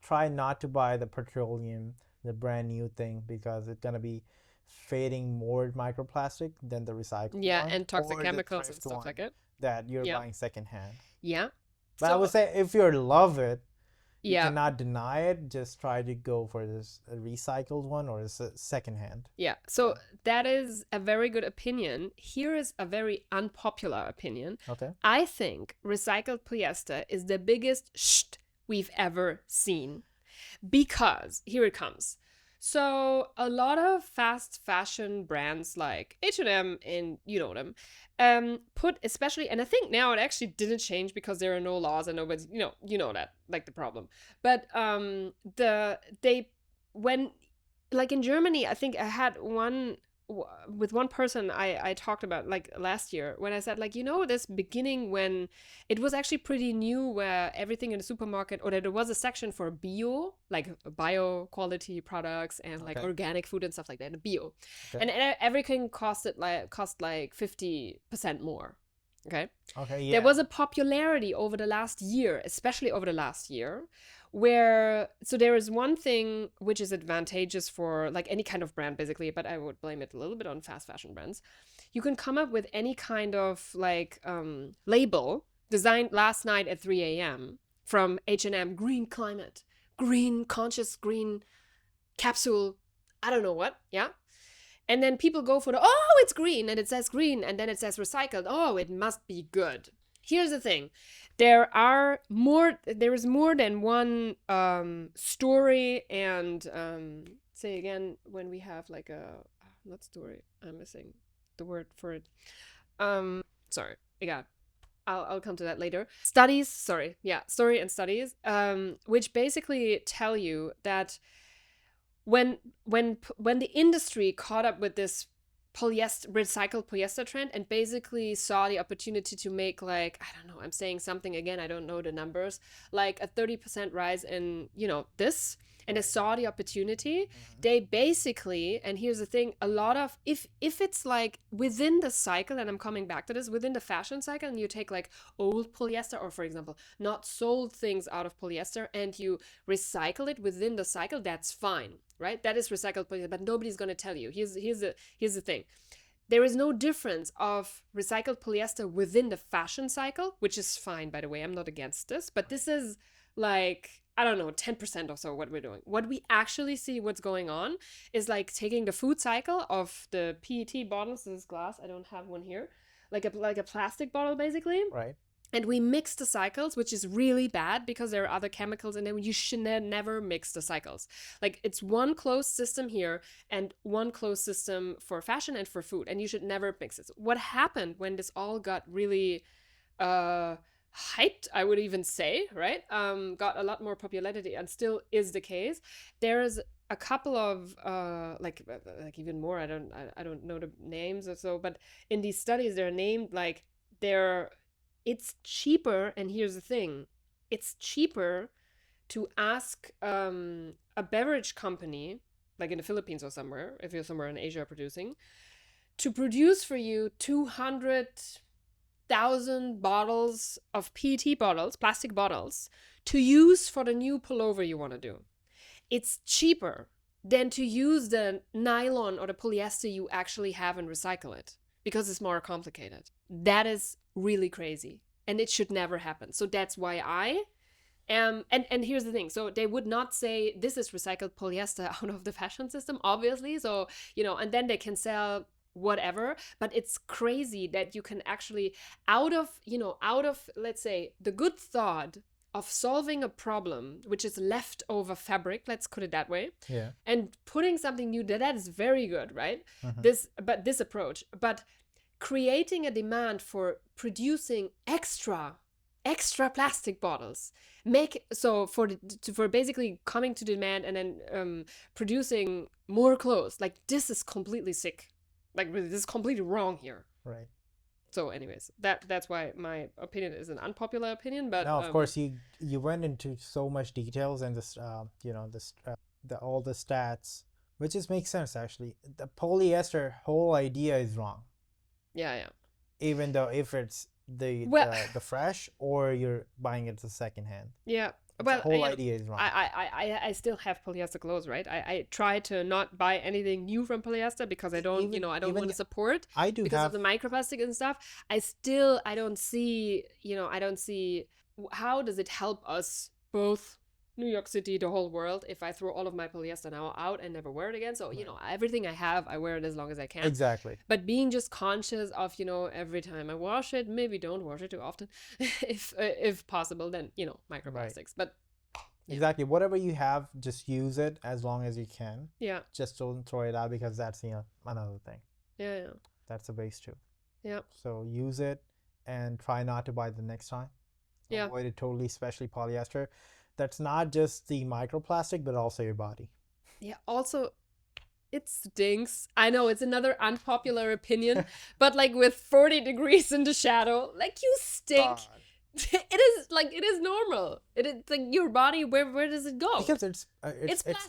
Speaker 1: try not to buy the petroleum, the brand new thing, because it's gonna be fading more microplastic than the recycled one,
Speaker 2: and toxic
Speaker 1: or the
Speaker 2: chemicals and
Speaker 1: thrift
Speaker 2: stuff
Speaker 1: one
Speaker 2: like it.
Speaker 1: that you're buying secondhand.
Speaker 2: Yeah.
Speaker 1: But I would say if you love it, you
Speaker 2: Yeah.
Speaker 1: cannot deny it. Just try to go for this recycled one or secondhand.
Speaker 2: Yeah. So that is a very good opinion. Here is a very unpopular opinion.
Speaker 1: Okay.
Speaker 2: I think recycled polyester is the biggest we've ever seen. Because here it comes. So a lot of fast fashion brands like H&M, and you know them, put especially, and I think now it actually didn't change because there are no laws and nobody's, you know that, like the problem. But when, like in Germany, I think I had with one person I talked about like last year, when I said like, this beginning when it was actually pretty new, where everything in the supermarket, or that there was a section for bio, like bio quality products and like organic food and stuff like that, the bio. And everything cost like 50% more. Okay, yeah. There was a popularity over the last year, especially over the last year, where, so there is one thing which is advantageous for like any kind of brand basically, but I would blame it a little bit on fast fashion brands. You can come up with any kind of like label designed last night at 3 a.m. from H&M, green climate, green conscious, green capsule, I don't know what, yeah? And then people go for it's green, and it says green, and then it says recycled. Oh, it must be good. Here's the thing. There is more than one story, and say again when we have like not story. I'm missing the word for it. Sorry. Yeah. I'll come to that later. Story and studies, which basically tell you that when the industry caught up with this recycled polyester trend and basically saw the opportunity to make, like, I don't know, I'm saying something again, I don't know the numbers, like a 30% rise in, this, and they saw the opportunity. They basically, and here's the thing, a lot of, if it's like within the cycle, and I'm coming back to this, within the fashion cycle, and you take like old polyester, or for example, not sold things out of polyester, and you recycle it within the cycle, that's fine, right? That is recycled polyester, but nobody's going to tell you. Here's the thing. There is no difference of recycled polyester within the fashion cycle, which is fine, by the way. I'm not against this, but this is like, I don't know, 10% or so what we're doing. What we actually see what's going on is like taking the food cycle of the PET bottles. This is glass. I don't have one here. Like a plastic bottle, basically.
Speaker 1: Right.
Speaker 2: And we mix the cycles, which is really bad because there are other chemicals in there. You should never mix the cycles. Like, it's one closed system here and one closed system for fashion and for food. And you should never mix it. What happened when this all got really hyped, I would even say, right? Got a lot more popularity, and still is the case. There's a couple of like even more. I don't know the names or so, but in these studies they're named like it's cheaper, and here's the thing, it's cheaper to ask a beverage company, like in the Philippines or somewhere, if you're somewhere in Asia producing, to produce for you 200,000 bottles of PET bottles, plastic bottles, to use for the new pullover you want to do. It's cheaper than to use the nylon or the polyester you actually have and recycle it, because it's more complicated. That is really crazy, and it should never happen. So that's why I am, and here's the thing. So they would not say this is recycled polyester out of the fashion system, obviously. So, and then they can sell whatever, but it's crazy that you can actually out of, let's say, the good thought of solving a problem, which is leftover fabric, let's put it that way, and putting something new, that is very good, right? This approach, but creating a demand for producing extra plastic bottles, for basically coming to demand and then producing more clothes, like, this is completely sick. Like, this is completely wrong here.
Speaker 1: Right.
Speaker 2: So anyways, that's why my opinion is an unpopular opinion, but
Speaker 1: no, of course you went into so much details and this all the stats, which just makes sense. Actually, the polyester whole idea is wrong.
Speaker 2: Yeah.
Speaker 1: Even though if it's the fresh, or you're buying it as a second-hand.
Speaker 2: Yeah.
Speaker 1: The whole idea is wrong.
Speaker 2: I still have polyester clothes, right? I try to not buy anything new from polyester because I don't, I don't want to support.
Speaker 1: I do
Speaker 2: because of the microplastic and stuff. I don't see, how does it help us both, New York City, the whole world, if I throw all of my polyester now out and never wear it again. So, everything I have, I wear it as long as I can.
Speaker 1: Exactly.
Speaker 2: But being just conscious of, every time I wash it, maybe don't wash it too often, if possible, then, microplastics. Right. But
Speaker 1: exactly. Whatever you have, just use it as long as you can.
Speaker 2: Yeah.
Speaker 1: Just don't throw it out, because that's, another thing.
Speaker 2: Yeah.
Speaker 1: That's a waste too.
Speaker 2: Yeah.
Speaker 1: So use it and try not to buy the next time.
Speaker 2: Yeah.
Speaker 1: Avoid it totally, especially polyester. That's not just the microplastic, but also your body.
Speaker 2: Yeah. Also, it stinks. I know it's another unpopular opinion, but like with 40 degrees in the shadow, like, you stink. It is normal. It is like your body. Where does it go?
Speaker 1: Because it's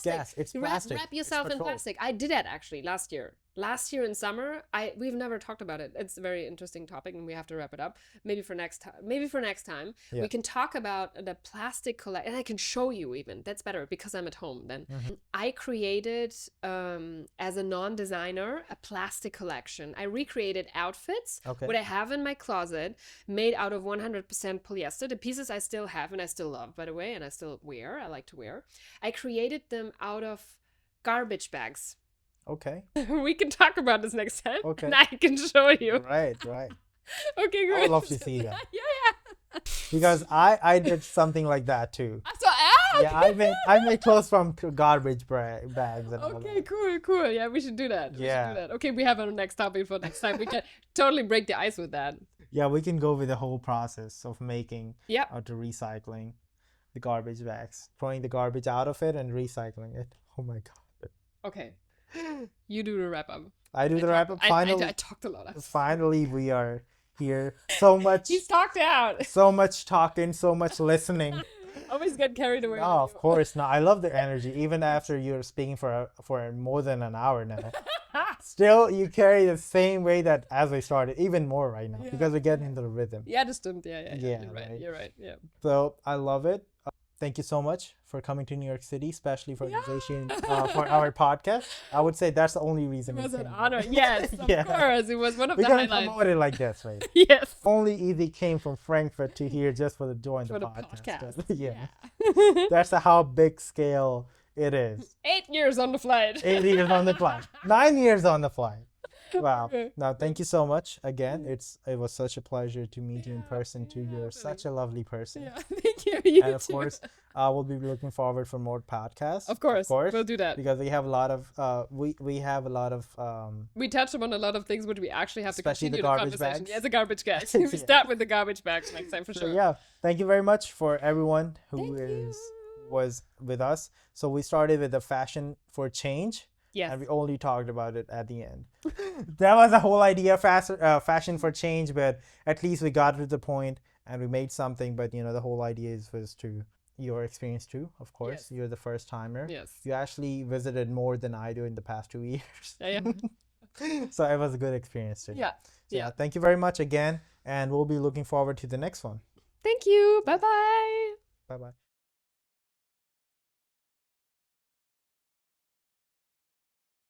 Speaker 1: gas. It's plastic.
Speaker 2: Wrap yourself in plastic. I did that actually last year. Last year in summer, we've never talked about it. It's a very interesting topic, and we have to wrap it up. Maybe for next time, we can talk about the plastic collection, and I can show you even. That's better because I'm at home then. I created, as a non-designer, a plastic collection. I recreated outfits, what I have in my closet, made out of 100% polyester. The pieces I still have and I still love, by the way, and I still wear. I like to wear. I created them out of garbage bags.
Speaker 1: Okay.
Speaker 2: We can talk about this next time.
Speaker 1: Okay.
Speaker 2: And I can show you.
Speaker 1: Right.
Speaker 2: Okay, great.
Speaker 1: I would love to see that.
Speaker 2: Yeah.
Speaker 1: Because I did something like that too.
Speaker 2: So,
Speaker 1: yeah, I made clothes from garbage bags and all
Speaker 2: Okay,
Speaker 1: that.
Speaker 2: cool. Yeah, we should do that. Okay, we have our next topic for next time. We can totally break the ice with that.
Speaker 1: Yeah, we can go with the whole process of making to recycling the garbage bags, throwing the garbage out of it and recycling it. Oh my god.
Speaker 2: Okay. You do the wrap up.
Speaker 1: I do the wrap up. Finally,
Speaker 2: I talked a lot.
Speaker 1: Finally, we are here. So much.
Speaker 2: He's talked out.
Speaker 1: So much talking, so much listening.
Speaker 2: Always get carried away.
Speaker 1: No, of course not. I love the energy. Even after you're speaking for more than an hour now, still you carry the same way that as we started, even more right now because we're getting into the rhythm.
Speaker 2: Yeah, das stimmt. Yeah.
Speaker 1: Yeah,
Speaker 2: You're right.
Speaker 1: right.
Speaker 2: You're right. Yeah.
Speaker 1: So I love it. Thank you so much for coming to New York City, especially for for our podcast. I would say that's the only reason.
Speaker 2: It was
Speaker 1: we
Speaker 2: an
Speaker 1: came.
Speaker 2: honor. Yes, of
Speaker 1: Yeah.
Speaker 2: course. It was one of
Speaker 1: We
Speaker 2: the
Speaker 1: couldn't
Speaker 2: highlights.
Speaker 1: promote it like this, right?
Speaker 2: Yes.
Speaker 1: Only Izzy came from Frankfurt to here just for the join
Speaker 2: For
Speaker 1: the
Speaker 2: the
Speaker 1: podcast.
Speaker 2: podcast.
Speaker 1: Yeah. That's how big scale it is.
Speaker 2: 8 years on the flight.
Speaker 1: 8 years on the flight. 9 years on the flight. Wow.
Speaker 2: Okay.
Speaker 1: Now, thank you so much again. It was such a pleasure to meet you in person too. You're
Speaker 2: really.
Speaker 1: such a lovely person.
Speaker 2: Yeah, thank you. You
Speaker 1: And of
Speaker 2: too.
Speaker 1: course, we'll be looking forward for more podcasts.
Speaker 2: Of course, we'll do that.
Speaker 1: Because we have a lot of we have a lot of
Speaker 2: We touched upon a lot of things, but we actually have to
Speaker 1: Especially
Speaker 2: continue
Speaker 1: the garbage
Speaker 2: conversation.
Speaker 1: bags.
Speaker 2: Yeah, the garbage bags.
Speaker 1: Yeah.
Speaker 2: We start with the garbage bags next time for
Speaker 1: so
Speaker 2: sure.
Speaker 1: yeah. Thank you very much for everyone who
Speaker 2: Thank
Speaker 1: was with us. So we started with the fashion for change.
Speaker 2: Yes.
Speaker 1: And we only talked about it at the end. That was the whole idea, fashion for change, but at least we got to the point and we made something. But the whole idea was to your experience too, of course.
Speaker 2: Yes.
Speaker 1: You're the first timer.
Speaker 2: Yes.
Speaker 1: You actually visited more than I do in the past 2 years.
Speaker 2: Yeah.
Speaker 1: So it was a good experience too.
Speaker 2: Yeah.
Speaker 1: So yeah. Thank you very much again. And we'll be looking forward to the next one.
Speaker 2: Thank you. Bye-bye.
Speaker 1: Bye-bye.